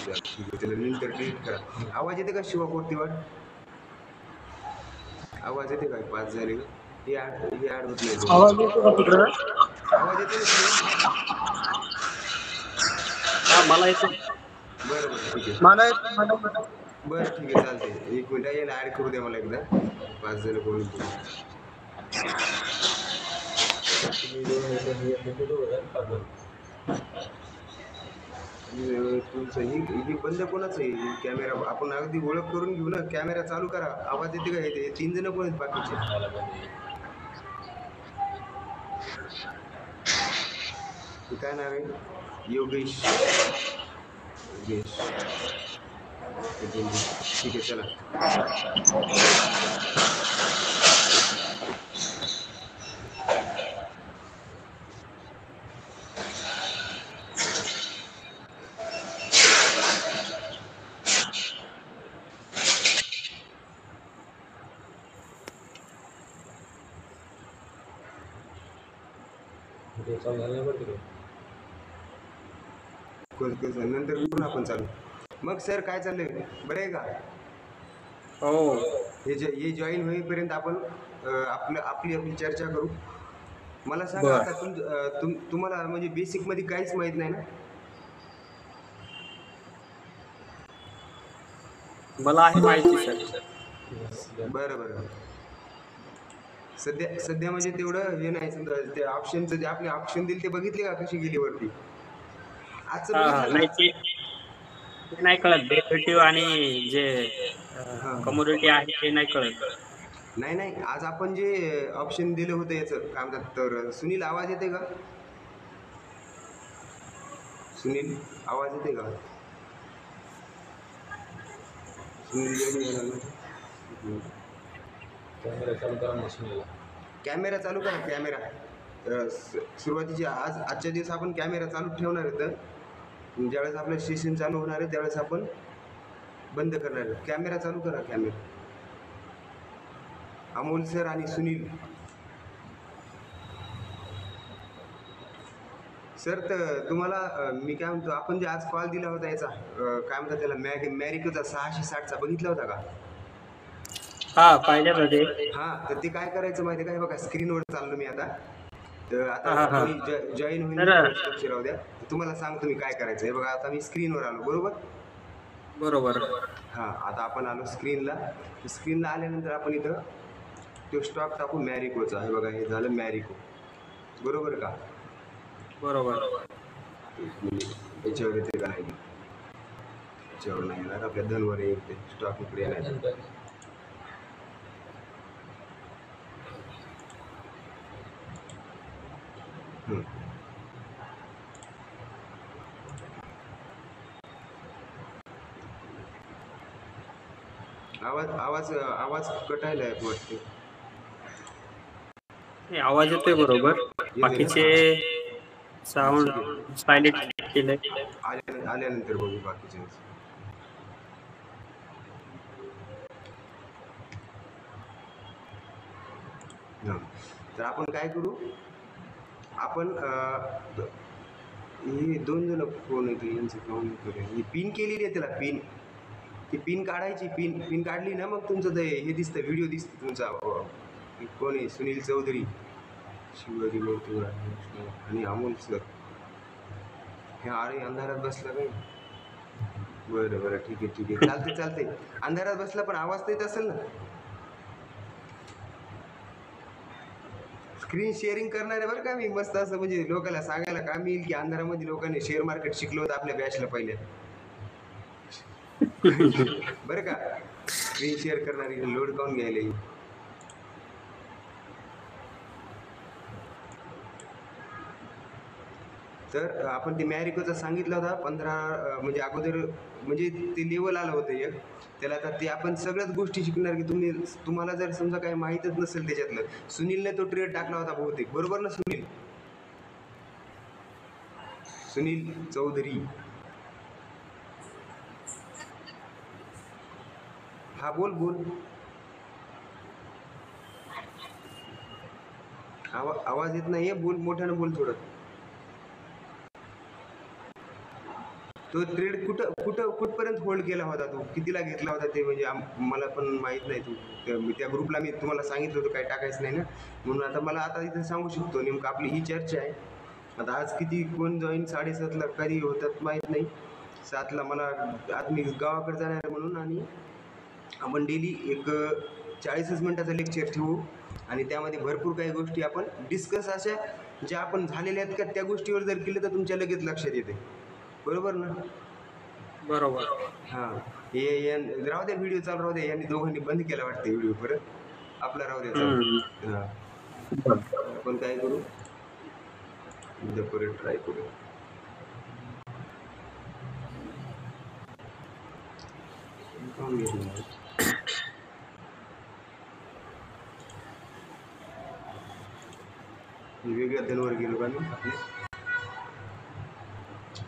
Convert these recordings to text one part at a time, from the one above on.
ठीक आहे, त्याला नंतर डिलीट करा. आवाज येते का शिवा कोरतीवाड? आवाज येते काय? 5 झाले का? हे ऍड होत नाही दोन. आवाज येतो का तिकडं? आवाज येते ना शिवा? हा मला येतो. बरं बरं ठीक आहे. मला येतो मला. बरं ठीक आहे चालते. 1 मिनिट याला ऍड करू द्या मला एकदा. 5 जण बोलून तुम्ही. तुमचं ही बंद कोणाचं आहे कॅमेरा? आपण अगदी ओळख करून घेऊ ना. कॅमेरा चालू करा. आवाज येते का? येते. 3 जण कोण आहेत बाकीचे? हे काय नाव आहे? योगेश. योगेश ठीक आहे चला. नंतर करू ना आपण चालू. मग सर काय चाललंय? बरं आहे का? हो. हे जॉईन होईपर्यंत आपण आपली चर्चा करू. मला सांगा बर. आता तुम्हाला म्हणजे बेसिक मध्ये काहीच माहित नाही ना? मला आहे माहिती सर. बरं बरं. सध्या म्हणजे तेवढं हे नाही. समजा ते ऑप्शनचं जे आपले ऑप्शन दिले ते बघितले का कशी गेली वरती? आजचं बघितलं नाही का? ते नाही कळत. डेरिव्हेटिव्ह आणि जे कमोडिटी आहे ते नाही कळत. नाही आज आपण जे ऑप्शन दिलं होतं याचं काय म्हणतात तर सुनील आवाज येते का? सुनील आवाज येते का? सुनील कॅमेरा चालू करा. कॅमेरा चालू करा. कॅमेरा सुरुवातीची आजच्या दिवस आपण कॅमेरा चालू ठेवणार आहे. तर ज्यावेळेस आपलं सेशन चालू होणार आहे त्यावेळेस आपण बंद करणार आहे. कॅमेरा चालू करा. कॅमेरा अमोल सर आणि सुनील सर. तर तुम्हाला मी काय म्हणतो, आपण जे आज कॉल दिला होता याचा काय म्हणतात त्याला मॅरिकोचा 660चा बघितला होता का? हा पाहिलं होते. हा तर ते काय करायचं माहिती आहे का? बघा स्क्रीनवर चाललो मी आता. तर आता जॉईन होईल लक्ष राहू द्या. तुम्हाला सांगतो मी काय करायचं. हे बघा आता मी स्क्रीनवर आलो. बरोबर. हा आता आपण आलो स्क्रीनला. स्क्रीनला आल्यानंतर आपण इथं तो स्टॉक टाकू मॅरिकोचा. हे बघा हे झालं मॅरिको. बरोबर का? बरोबर. याच्यावर येते का? नाही याच्यावर नाही येणार. आपल्या धनवर येते स्टॉक इकडे नाही. आवाज कटायला आहे वाटते. आवाज येतोय बरोबर. बाकीचे साऊंड सायलेंट केलंय. आल्यानंतर बघू बाकीचे. तर आपण काय करू? आपण हे 2 जण फोन येते यांचं काम करूया. ही पिन केलेली आहे त्याला. ती पिन काढायची. पिन काढली ना मग तुमचं ते हे दिसतं, व्हिडिओ दिसतं तुमचा. कोण आहे? सुनील चौधरी, शिवाजी मोतूर आणि अमोल सर. हे अरे अंधारात बसला काय? बरं ठीक आहे. चालते. अंधारात बसला पण आवाज तर येत असेल ना? स्क्रीन शेअरिंग करणार आहे बरं का मी. मस्त असं म्हणजे लोकांना सांगायला काम येईल की अंधारामध्ये लोकांनी शेअर मार्केट शिकलो होतं आपल्या बॅचला पहिल्या. बरं का? स्क्रीन शेअर करणारी लोड काऊन घ्यायला. तर आपण ते मॅरिकोचा सांगितलं होता 15 म्हणजे अगोदर म्हणजे ते लेवल आलं होतं एक. त्याला आता ते आपण सगळ्याच गोष्टी शिकणार की तुम्हाला जर समजा काही माहीतच नसेल त्याच्यातलं. सुनीलने तो ट्रेड टाकला होता बहुतेक. बरोबर ना सुनील चौधरी? हा बोल. आवाज येत नाहीये. बोल मोठ्यानं बोल थोडं. तो ट्रेड कुठपर्यंत होल्ड केला होता, तू कितीला घेतला होता ते, म्हणजे मला पण माहित नाही. तू त्या ग्रुपला मी तुम्हाला सांगितलं होतं काही टाकायचं नाही ना, म्हणून आता मला आता इथे सांगू शकतो. नेमकं आपली ही चर्चा आहे. आता आज किती कोण जॉईन 7:30ला कधी होतात माहीत नाही. 7ला मला आज मी गावाकडे जाणार आहे म्हणून, आणि आपण डेली एक 40 मिनिटाचं लेक्चर ठेवू आणि त्यामध्ये भरपूर काही गोष्टी आपण डिस्कस अशा ज्या आपण झालेल्या आहेत का त्या गोष्टीवर जर केलं तर तुमच्या लगेच लक्षात येते. बरोबर ना? बरोबर. हां, हे राहू द्या, व्हिडिओ चालू राहू द्या. यांनी दोघांनी बंद केला वाटते व्हिडिओ, परत आपला राहू द्या चालू. हां, आपण काय करू, उद्या परत ट्राय करू. काहून घेत नाही? वेगळ्या धनवर गेलो का मी आपले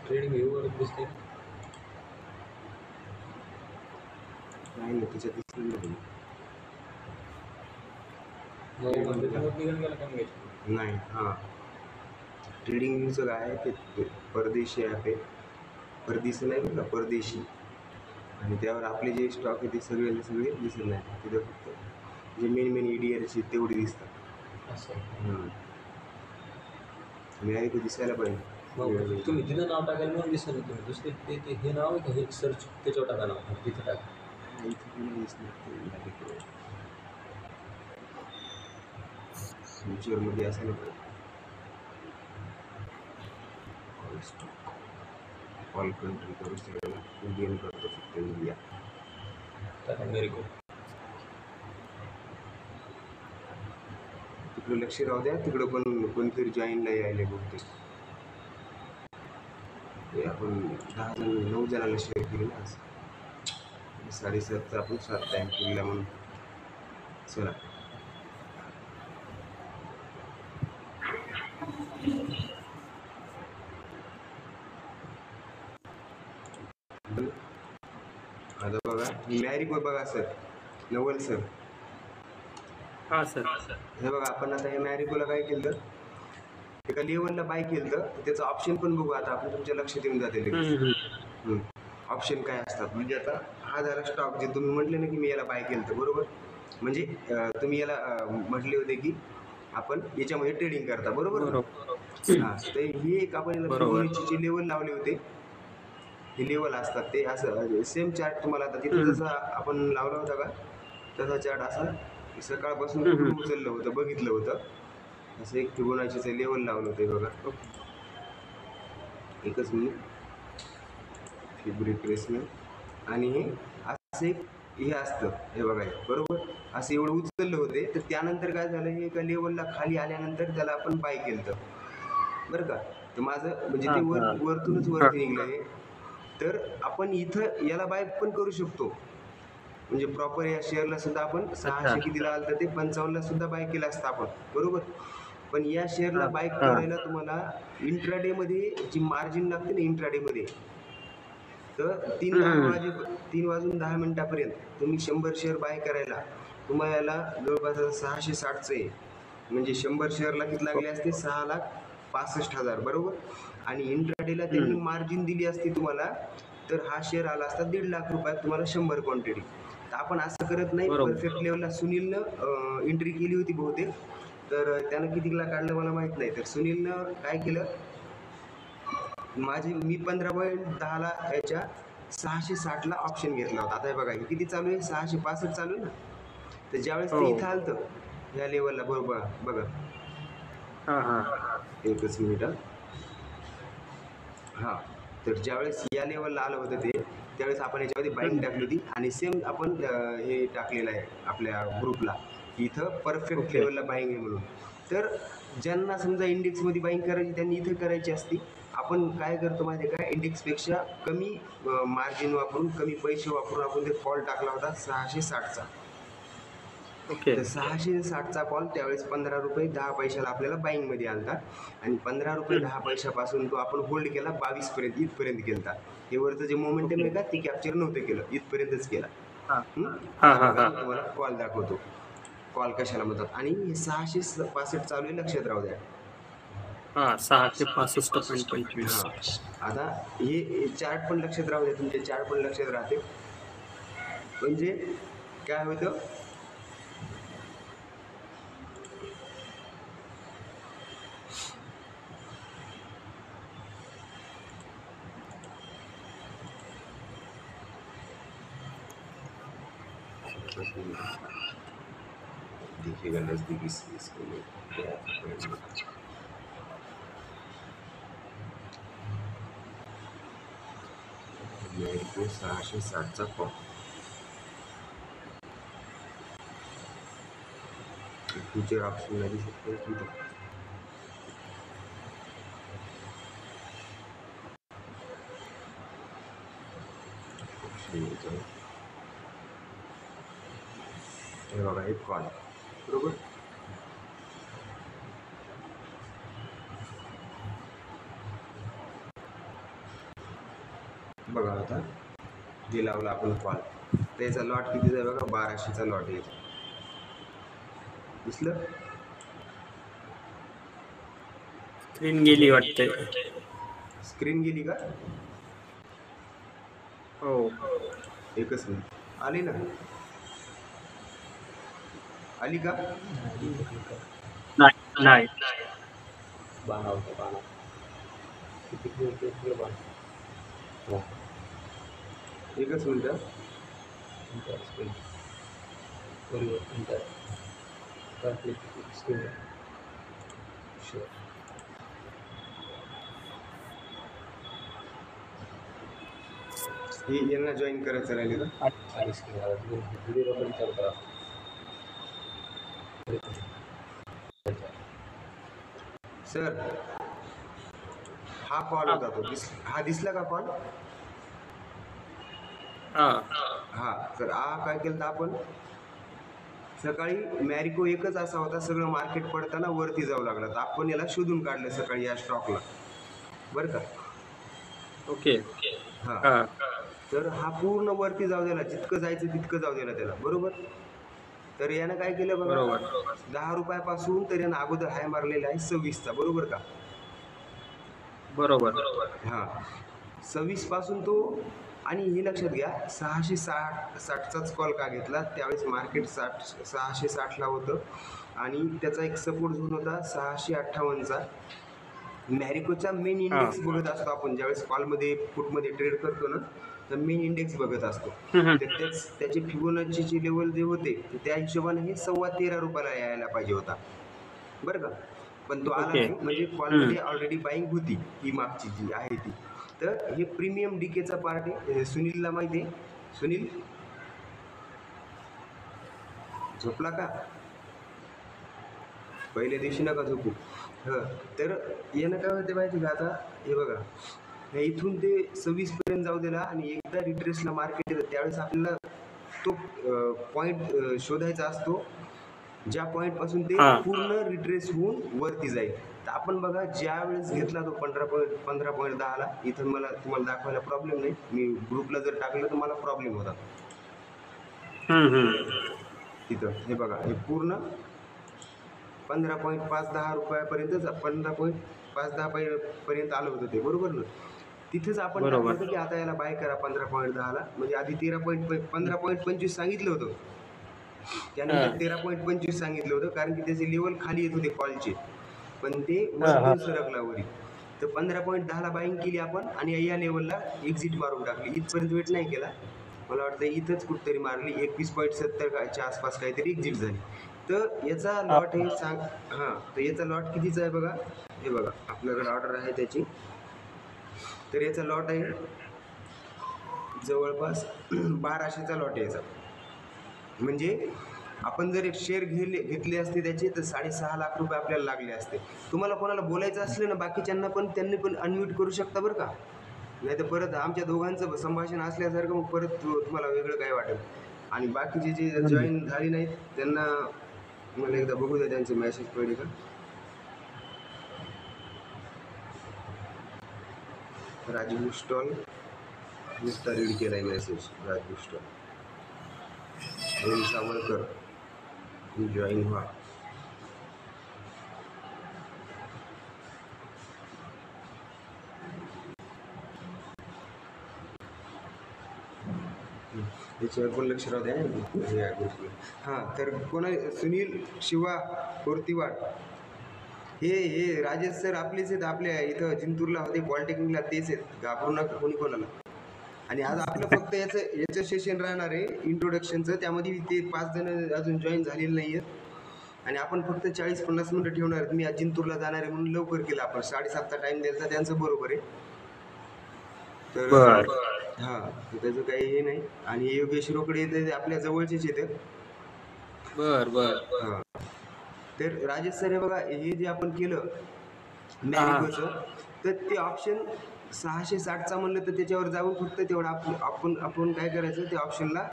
ट्रेडिंग व्ह्यूवर दिसते. नाही ना, त्याच्यात दिसलं नाही. नाही. हां, ट्रेडिंग व्ह्यूचं काय आहे ते परदेशी ॲप आहे. परदेशी नाही बरं का, परदेशी. आणि त्यावर आपले जे स्टॉक आहे ते सगळे दिसत नाही. तिथं फक्त जे मेन EDRचे तेवढे दिसतात. असं मी ऐकू दिसायला पाहिजे. मग तुम्ही जिथं नाव टाकायला म्हणून दिसत नाही. तुम्ही दुसरे ते हे नाव आहे का, हे सर्च त्याच्यावर टाका नाव, तिथं टाका. इथं नाही दिसणार. फ्युचरमध्ये असायला पाहिजे. ऑल कंट्री करू सगळ्याला, इंडियन करतो फक्त इंडिया. टाका अमेरिका. तिकडं लक्ष राहू द्या. तिकडं पण कोणतरी जॉईनला यायला बघते. ते आपण 10 जण 9 जणांना शेअर केली ना, 7:30चा आपण 7 टाईम केलेला म्हणून. चला, आता बघा मॅरिको बघा सर, नवल सर. हा सर. हे बघा, आपण आता हे मॅरिकोला काय केलं, एका लेवलला बाय केलं तर त्याचं ऑप्शन पण बघू. आता आपण तुमच्या लक्षात येऊन जाते ऑप्शन काय असतात. म्हणजे आता हा झाला स्टॉक, जे तुम्ही म्हटले ना की मी याला बाय केलं तर, बरोबर. म्हणजे तुम्ही याला म्हटले होते की आपण याच्यामध्ये ट्रेडिंग करता, बरोबर. हां, तर हे एक आपण जे लेवल लावले होते, हे लेवल असतात ते असं सेम चार्ट तुम्हाला आता तिथे जसा आपण लावला होता का तसा चार्ट असा सकाळपासून कुठून उचललं होतं, बघितलं होतं. असं एक फिबोनाचीचं लेवल लावलं होतं. बघा, एकच मिनिट, रिप्लेसमेंट. आणि हे असं एक हे असतं, हे बघा, बरोबर. असं एवढं उचललं होते. तर त्यानंतर काय झालं, हे एका लेवलला खाली आल्यानंतर त्याला आपण बाय केलं बरं का. तर माझं म्हणजे ते वरतूनच वरती निघलं आहे. तर आपण इथं याला बाय पण करू शकतो. म्हणजे प्रॉपर या शेअरला सुद्धा आपण 600 कितीला आलं तर ते 55ला सुद्धा बाय केलं असतं आपण, बरोबर. पण या शेअरला बाय करायला तुम्हाला इंट्राडेमध्ये जी मार्जिन लागते ना, इंट्राडेमध्ये, तर 3 वाजून 10 मिनिटापर्यंत तुम्ही 100 शेअर बाय करायला तुम्हाला जवळपास 660चं आहे. म्हणजे 100 शेअरला किती लागले असते, 6,65,000, बरोबर. आणि इंट्राडेला त्यांनी मार्जिन दिली असती तुम्हाला, तर हा शेअर आला असता 1.5 लाख रुपयात तुम्हाला 100 क्वांटिटी. तर आपण असं करत नाही. परफेक्ट लेवलला सुनीलनं एंट्री केली होती बहुतेक, तर त्यानं कितीला काढलं मला माहीत नाही. तर सुनीलनं काय केलं, मी 15.10ला याच्या 660ला ऑप्शन घेतला होता. आता हे बघा, किती चालू आहे, 665 चालू आहे ना. तर ज्यावेळेस ते इथं आलं तर या लेवलला, बरोबर बघा, एकच मिनिट. हां, तर ज्यावेळेस या लेवलला आलं होतं ते, त्यावेळेस आपण याच्यामध्ये बाईंग टाकली होती. आणि सेम आपण हे टाकलेलं आहे आपल्या ग्रुपला, इथं परफेक्ट लेवलला बाईंग आहे म्हणून. तर ज्यांना समजा इंडेक्समध्ये बाईंग करायची त्यांनी इथं करायची असती. आपण काय करतो माहिती आहे का, इंडेक्सपेक्षा कमी मार्जिन वापरून, कमी पैसे वापरून आपण ते कॉल टाकला होता 660चा. तर 660चा कॉल त्यावेळेस 15 रुपये 10 पैशाला आपल्याला बाईंगमध्ये आलता. आणि 15 रुपये 10 पैशापासून तो आपण होल्ड केला 22पर्यंत, इथपर्यंत केला. हे वरचं जे मोमेंटम आहे का ते कॅप्चर नव्हतं केलं, इथपर्यंतच केला. तुम्हाला कॉल दाखवतो, कॉल कशाला म्हणतात. आणि 665 चालू आहे, लक्षात राहू द्या. हा 665.25. हां. आता हे चार्ट पण लक्षात राहू द्या, तुमचे चार्ट पण लक्षात राहते. म्हणजे काय होतं, दिखेगा नजदीकी से इसको मेरिको 660चा कॉल. फ्युचर ऑप्शनला दिसत नाही तिथं. हे बघा, एक कॉल बरोबर. बघा आता जे लावला आपण कॉल, त्याचा लॉट कितीचा आहे बघा, 1200चा लॉट आहे. दिसलं? स्क्रीन गेली वाटते. स्क्रीन गेली का? हो. एकच मिनिट. आली ना? आली का? नाही नाही. बाणा होता बाणा. किती किती बाण. हो. एकच मिनिट. Inter screen. परिवर्तन इंटर. Click screen. शुअर. हे यांना जॉईन करायचं राहिले का? आणि स्क्रीन आला. व्हिडिओ पण चालू करा. सर, हा कॉल होता तो. हा दिसला का कॉल? हा हा. तर हा काय केलं तर आपण सकाळी मॅरिको एकच असा होता, सगळं मार्केट पडताना वरती जाऊ लागला, तर आपण याला शोधून काढलं सकाळी या स्टॉकला, बरं का. ओके. हा. हा तर हा पूर्ण वरती जाऊ द्याला, जितकं जायचं तितकं जाऊ द्याला त्याला, बरोबर. तर यानं काय केलं बघा, बरोबर. 10 रुपयापासून तर यानं अगोदर हाय मारलेला आहे 26चा, बरोबर का. बरोबर. हां, 26 पासून तो. आणि हे लक्षात घ्या, 660चाच कॉल का घेतला, त्यावेळेस मार्केट 660ला होतं आणि त्याचा एक सपोर्ट झोन होता 658चा. मॅरिकोचा मेन इंडेक्स बघत असतो आपण ज्यावेळेस कॉलमध्ये पुटमध्ये ट्रेड करतो ना, तर मेन इंडेक्स बघत असतो. तर त्याचे फिबोनाचीचे लेवल जे होते, तर त्या हिशोबाने हे 13.25 रुपयाला यायला पाहिजे होता, बरं का. पण तो आला ओके. नाही, म्हणजे कॉलमध्ये ऑलरेडी बाईंग होती ही मागची जी आहे ती. तर हे प्रीमियम डीकेचा पार्ट आहे. सुनीलला माहिती आहे. सुनील झोपला का? पहिल्या दिवशी नका झोपू. तर यानं काय होते माहिती का, आता हे बघा, हे इथून ते 26 पर्यंत जाऊ दिला आणि एकदा रिट्रेसला मार्केट येतं त्यावेळेस आपल्याला तो पॉईंट शोधायचा असतो, ज्या पॉईंटपासून ते हा पूर्ण रिट्रेस होऊन वरती जाईल. तर आपण बघा, ज्या वेळेस घेतला तो 15.10ला, इथं मला तुम्हाला दाखवायला प्रॉब्लेम नाही, मी ग्रुपला जर टाकलं तर मला प्रॉब्लेम होता तिथं. हे बघा, हे पूर्ण 15.5-10 रुपयापर्यंत, 15.5-10 पर्यंत आलं होतं ते, बरोबर ना. तिथेच आपण टाकलं बरोबर. होतं की आता याला बाय करा 15.10ला, म्हणजे आधी 15.25 सांगितलं होतं, त्यानंतर 13.25 सांगितलं होतं, कारण की त्याचे लेवल खाली येत होते कॉलचे, पण ते वरतून सरकला वरी. तर 15.10ला बाईंग केली आपण आणि या लेवलला एक्झिट मारून टाकली. इथपर्यंत वेट नाही केला, मला वाटतं इथंच कुठतरी मारली, 21.70च्या आसपास काहीतरी एक्झिट झाली. तर याचा लॉट हे सांग. हां, तर याचा लॉट कितीचा आहे बघा, हे बघा आपल्याकडे ऑर्डर आहे त्याची. तर याचा लॉट आहे जवळपास 1200चा लॉट आहे याचा. म्हणजे आपण जर एक शेअर घेतले असते त्याचे, तर 6.5 लाख रुपये आपल्याला लागले असते. तुम्हाला कोणाला बोलायचं असलं ना बाकीच्यांना, पण त्यांनी पण अनम्यूट करू शकता बरं का, नाही तर परत आमच्या दोघांचं संभाषण असल्यासारखं मग परत तुम्हाला वेगळं काय वाटेल. आणि बाकीचे जे जॉईन झाले नाहीत त्यांना मला एकदा बघू द्या त्यांचे मेसेज पडले का. राजू स्टॉल नुसता रीड केलाय message. Raju stall, Savalkar, join व्हा. त्याच्यावर पण लक्ष राहू द्या या गोष्टी. हां, तर कोणा सुनील शिवा कोरतीवाड हे राजेश सर आपलेच आहेत, आपल्या इथं जिंतूरला होते पॉलिटेक्निकला, तेच आहेत, घाबरू नका कोणी कोणाला. आणि आज आपलं फक्त याचं सेशन राहणार आहे इंट्रोडक्शनचं, त्यामध्ये ते 5 जण अजून जॉईन झालेले नाही आहेत. आणि आपण फक्त 40-50 मिनटं ठेवणार आहेत. मी आज जिंतूरला जाणार आहे म्हणून लवकर केलं आपण, 7:30चा टाईम द्यायचा, त्यांचं बरोबर आहे. तर हां, तर त्याचं काही हे नाही. आणि योगेश रोकडे येते आपल्या जवळचेच येते. हां, तर राजेश सर हे बघा, हे जे आपण केलं मॅरिकोचं, तर ते ऑप्शन 660चा म्हणलं तर त्याच्यावर जाऊन फक्त तेवढं आपण काय करायचं, त्या ऑप्शनला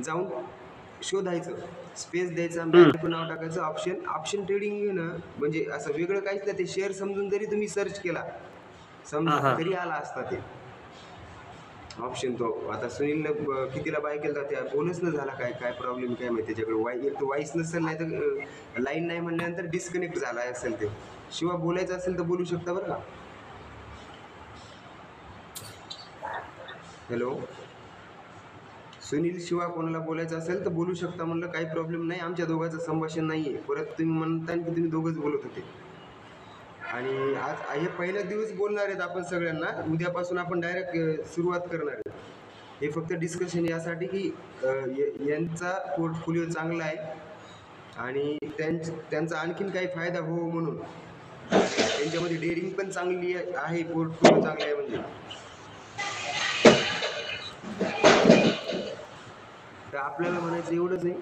जाऊन शोधायचं, स्पेस द्यायचा, मॅरिको नाव टाकायचं, ऑप्शन ट्रेडिंग आहे ना, म्हणजे असं वेगळं काहीच नाही. ते शेअर समजून जरी तुम्ही सर्च केला समजा तरी आला असता ते ऑप्शन. तो आता सुनीलनं कितीला बाय केला त्या बोनस न झाला, काय प्रॉब्लेम काय माहिती त्याच्याकडे. एक तर वाईस नसेल, नाही तर लाईन नाही म्हणल्यानंतर डिस्कनेक्ट झाला असेल. ते शिवा बोलायचं असेल तर बोलू शकता बरं का. हॅलो, सुनील शिवा कोणाला बोलायचं असेल तर बोलू शकता म्हणलं, काही प्रॉब्लेम नाही. आमच्या दोघांचं संभाषण नाही आहे. परत तुम्ही म्हणता की तुम्ही दोघंच बोलत होते. आणि आज हे पहिला दिवस बोलणार आहेत आपण सगळ्यांना. उद्यापासून आपण डायरेक्ट सुरुवात करणार आहे. हे फक्त डिस्कशन यासाठी की यांचा पोर्टफोलिओ चांगला आहे आणि त्यांचा आणखीन काही फायदा हो म्हणून. त्यांच्यामध्ये डेअरिंग पण चांगली आहे, पोर्टफोलिओ चांगला आहे. म्हणजे तर आपल्याला म्हणायचं एवढंच आहे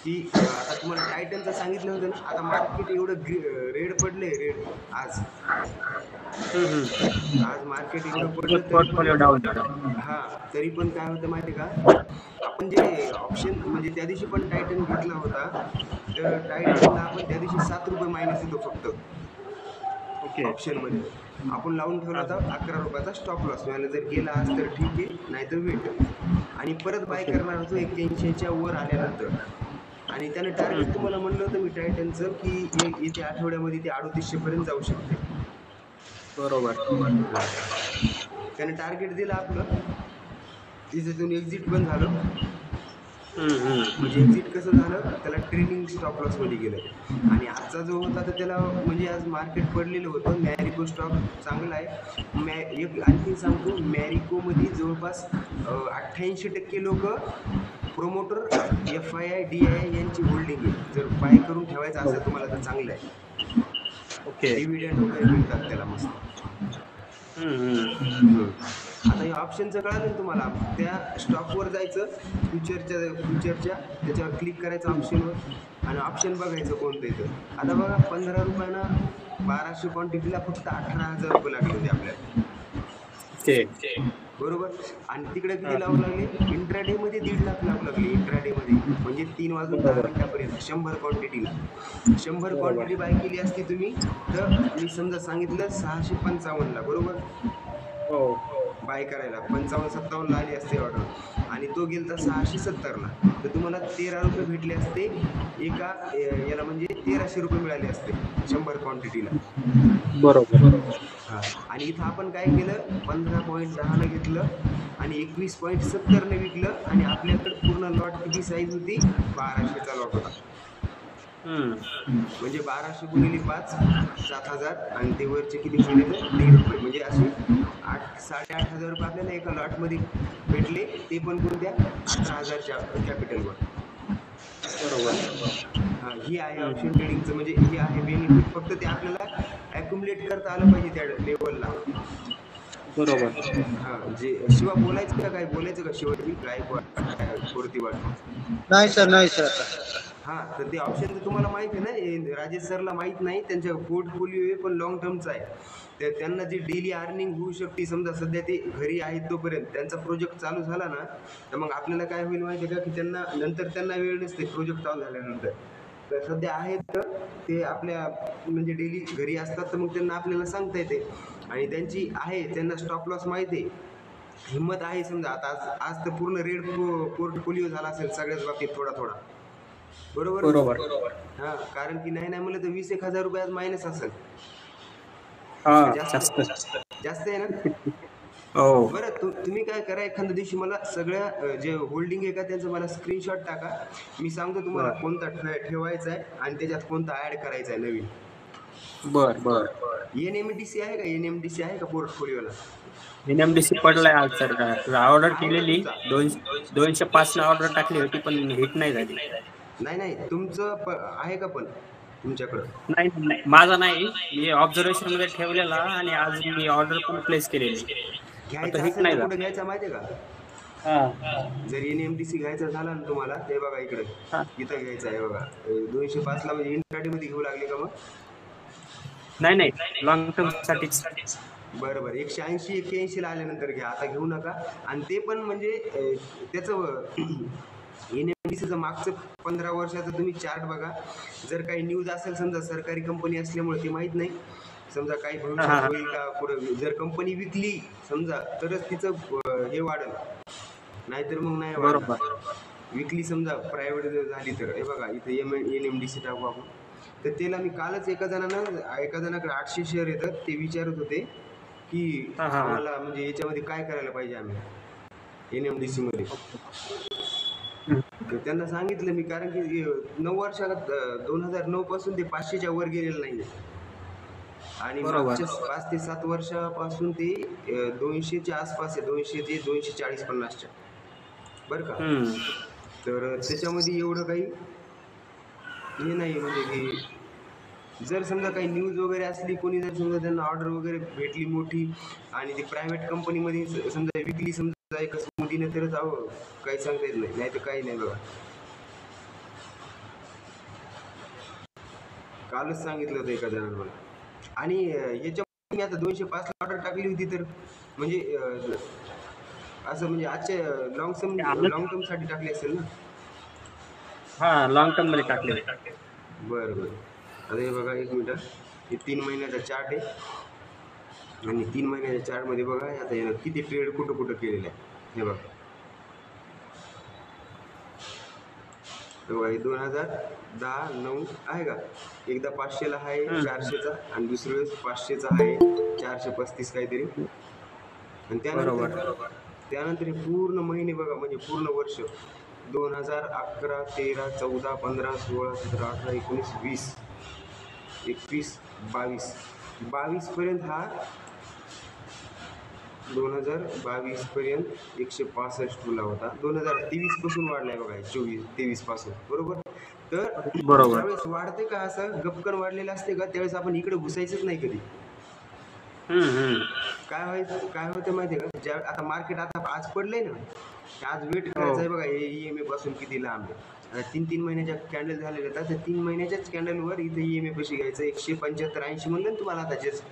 की आता तुम्हाला टायटनचं सांगितलं होतं ना, आता मार्केट एवढं रेड पडलंय, रेड आज मार्केट एवढं पडलं. हां, तरी पण काय होतं माहिती आहे का, आपण जे ऑप्शन म्हणजे त्या दिवशी पण टायटन घेतला होता, तर टायटनला आपण त्या दिवशी 7 रुपये मायनस येतो फक्त ऑप्शनमध्ये. आपण लावून ठेवला होता 11 रुपयाचा स्टॉप लॉस. मला जर गेला आज तर ठीक आहे, नाही तर वेट. आणि परत बाय करणार होतो 81च्या वर आल्यानंतर. आणि त्याने टार्गेट तुम्हाला म्हणलं होतं मी टायटनचं की येत्या आठवड्यामध्ये ते 3800 पर्यंत जाऊ शकते. त्याने टार्गेट दिलं आपलं, तिथून एक्झिट पण झालं. म्हणजे एक्झिट कसं झालं, त्याला ट्रेनिंग स्टॉप लॉस मध्ये गेलं. आणि आजचा जो होता तर त्याला म्हणजे आज मार्केट पडलेलं होतं. मॅरिको स्टॉक चांगला आहे. एक आणखी सांगतो, मॅरिकोमध्ये जवळपास 88% लोक प्रोमोटर FII DII यांची होल्डिंग आहे. जर बाय करून ठेवायचं असेल तुम्हाला तर चांगलं आहे. डिव्हिडंड वगैरे मिळतात त्याला मस्त. आता हे ऑप्शनचं कळालं ना तुम्हाला, त्या स्टॉकवर जायचं, फ्युचरच्या त्याच्यावर क्लिक करायचं ऑप्शनवर आणि ऑप्शन बघायचं कोणतं येतं. आता बघा 15 रुपयानं 1200 क्वांटिटीला फक्त 18,000 रुपये लागले होते आपल्याला, बरोबर. आणि तिकडे किती लावू लागले, इंट्राडे मध्ये 1.5 लाख लावू लागले. इंट्राडे मध्ये म्हणजे 3 वाजून 10 मिनिटापर्यंत 100 क्वांटिटीला. 100 क्वांटिटी बाय केली असती तुम्ही तर मी समजा सांगितलं 655ला, बरोबर, बाय करायला 55-57ला आली असते ऑर्डर, आणि तो गेलता 670ला, तर तुम्हाला 13 रुपये भेटले असते एका याला, म्हणजे 1300 रुपये मिळाले असते 100 क्वांटिटीला, बरोबर. हां. आणि इथं आपण काय केलं, 15.10नं घेतलं आणि 21.70नं विकलं. आणि आपल्याकडे पूर्ण लॉट किती साईज होती, 1200चा लॉट होता. म्हणजे 1200 गुणिले 5 7,000 आणि ते वरचे किती होईल, 1.5 रुपये. म्हणजे असे 8,500 रुपये आपल्याला एका लॉटमध्ये भेटले, ते पण कोणत्या 18,000च्या कॅपिटलवर, बरोबर. हां, ही आहे ऑप्शन ट्रेडिंगचं, म्हणजे ही आहे बेनिफिट. फक्त ते आपल्याला ॲक्युमुलेट करता आलं पाहिजे त्या लेवलला, बरोबर. हां, जे शिवा बोलायचं का, काय बोलायचं का शिवाजी गायकवाड कोरतीवाड? नाही सर. हां, तर ते ऑप्शन तर तुम्हाला माहिती आहे ना, राजेश सरला माहीत नाही. त्यांच्या पोर्टफोलिओ आहे पण लॉंग टर्मचा आहे. तर त्यांना जी डेली अर्निंग होऊ शकते, समजा सध्या ते घरी आहेत तोपर्यंत, त्यांचा प्रोजेक्ट चालू झाला ना, तर मग आपल्याला काय होईल माहिती आहे का, की त्यांना वेळ नसते प्रोजेक्ट चालू झाल्यानंतर. तर सध्या आहेत तर ते आपल्या म्हणजे डेली घरी असतात, तर मग त्यांना आपल्याला सांगता येते. आणि त्यांची आहे, त्यांना स्टॉप लॉस माहिती आहे, हिंमत आहे. समजा आता आज तर पूर्ण रेड पोर्टफोलिओ झाला असेल सगळ्याच बाबतीत थोडा, बरोबर. हां, कारण की नाही म्हणलं तर 20,000 रुपये आज मायनस असेल. जास्त आहे ना. हो. बरं तुम्ही काय करा, एखाद्या दिवशी मला सगळ्या जे होल्डिंग आहे का त्यांचं मला स्क्रीनशॉट टाका. मी सांगतो तुम्हाला बर कोणता ठेवायचा आहे आणि त्याच्यात कोणता ऍड करायचा आहे नवीन. बर बर. एनएमडीसी आहे का, एनएमडीसी आहे का पोर्टफोलिओला? NMDC पडलाय आज सर. ऑर्डर आहे का केलेली तुमचा? 205 ला ऑर्डर टाकली होती पण हिट नाही झाली. नाही नाही, तुमचं आहे का पण तुमच्याकडं? नाही नाही, माझा नाही. मी ऑब्झर्वेशन मध्ये ठेवलेला आणि आज मी ऑर्डर पण प्लेस केलेली. आता घ्यायचं हिट असेल नाही तर कुठं झाला. घ्यायचं माहिती आहे का? हा जर एनएमडीसी घ्यायचा झाला ना तुम्हाला, ते बघा इकडे हा. इथं घ्यायचं आहे बघा. 205 ला म्हणजे इंट्राडे मध्ये घेऊ लागले का मग? नाही नाही, लॉंग टर्म साठीच. बरं बरं, 180 81 ला आल्यानंतर घ्या, आता घेऊ नका. आणि ते पण म्हणजे त्याचं एनएमडीसीचं मागचं 15 वर्षाचं तुम्ही चार्ट बघा. जर काही न्यूज असेल, समजा सरकारी कंपनी असल्यामुळे ते माहीत नाही, समजा काही हा भविष्यात हा. होईल का पुढं, जर कंपनी विकली समजा तरच तिचं हे वाढेल, नाहीतर मग नाही बरोबर. वाढणार. विकली समजा प्रायव्हेट जर झाली तर, हे बघा इथे एनएमडीसी टाकू आपण. तर त्याला मी कालच एका जणाकडे 800 शेअर येतात, ते विचारत होते की हा हा हा. आम्हाला म्हणजे याच्यामध्ये काय करायला पाहिजे आम्ही एनएमडीसी मध्ये. हम्म. तर त्यांना सांगितलं मी, कारण की 9 वर्षात 2009 पासून ते 500च्या वर गेलेलं नाही आणि बरोबर. मागच्या 5 ते 7 वर्षापासून ते 200च्या आसपास आहे, 200 ते 240-50च्या, बरं का. हम्म. तर त्याच्यामध्ये एवढं काही हे नाही, म्हणजे की जर समजा काही न्यूज वगैरे असली, कोणी जर समजा त्यांना ऑर्डर वगैरे भेटली मोठी आणि ती प्रायव्हेट कंपनीमध्ये समजा विकली समजा एका मोदीने, तरच काही सांगता येत नाही, नाही तर काही नाही बघा. कालच सांगितलं होतं एका जणांना मला. आणि याच्या मी आता 205 ला ऑर्डर टाकली होती, तर म्हणजे असं म्हणजे आजच्या ते आलं. लॉंग टर्म साठी टाकली असेल ना? हा, लॉंग टर्म मध्ये टाकले. बरं बरं. आता हे बघा, एक मिनिट, हे 3 महिन्याचा चार्ट आहे आणि 3 महिन्याच्या चार्टमध्ये बघा आता यानं किती ट्रेड कुठं कुठं केलेलं आहे. हे बघा, हे बघा, हे 2010-9 आहे का, एकदा 500ला आहे हम्म. 400चा, आणि दुसऱ्या वेळेस 500चा आहे 435 काहीतरी. आणि बरोबर. त्यानंतर हे पूर्ण महिने बघा, म्हणजे पूर्ण वर्ष 2011, 13, 14, 15, 16, 17, 18, 19, 20, 21, 22 पर्यंत हा 2022 पर्यंत 165 ला होता. 2023 पासून वाढलाय बघा, 23 पासून, बरोबर. तर बरोबर. ज्यावेळेस वाढते का, असं गपकन वाढलेलं असते का, त्यावेळेस आपण इकडे घुसायचंच नाही कधी. हम्म. काय होतं माहिती आहे का, आता मार्केट आता आज पडलंय ना, आज वेट हो. करायचं आहे बघा, हे EMA पासून किती लांब आहे. 3 महिन्याच्या कॅन्डल झालेल्या आहेत, त्या 3 महिन्याच्याच कॅन्डलवर इथे EMA कशी घ्यायचं, 175-80 म्हणलं ना तुम्हाला आता जस्ट.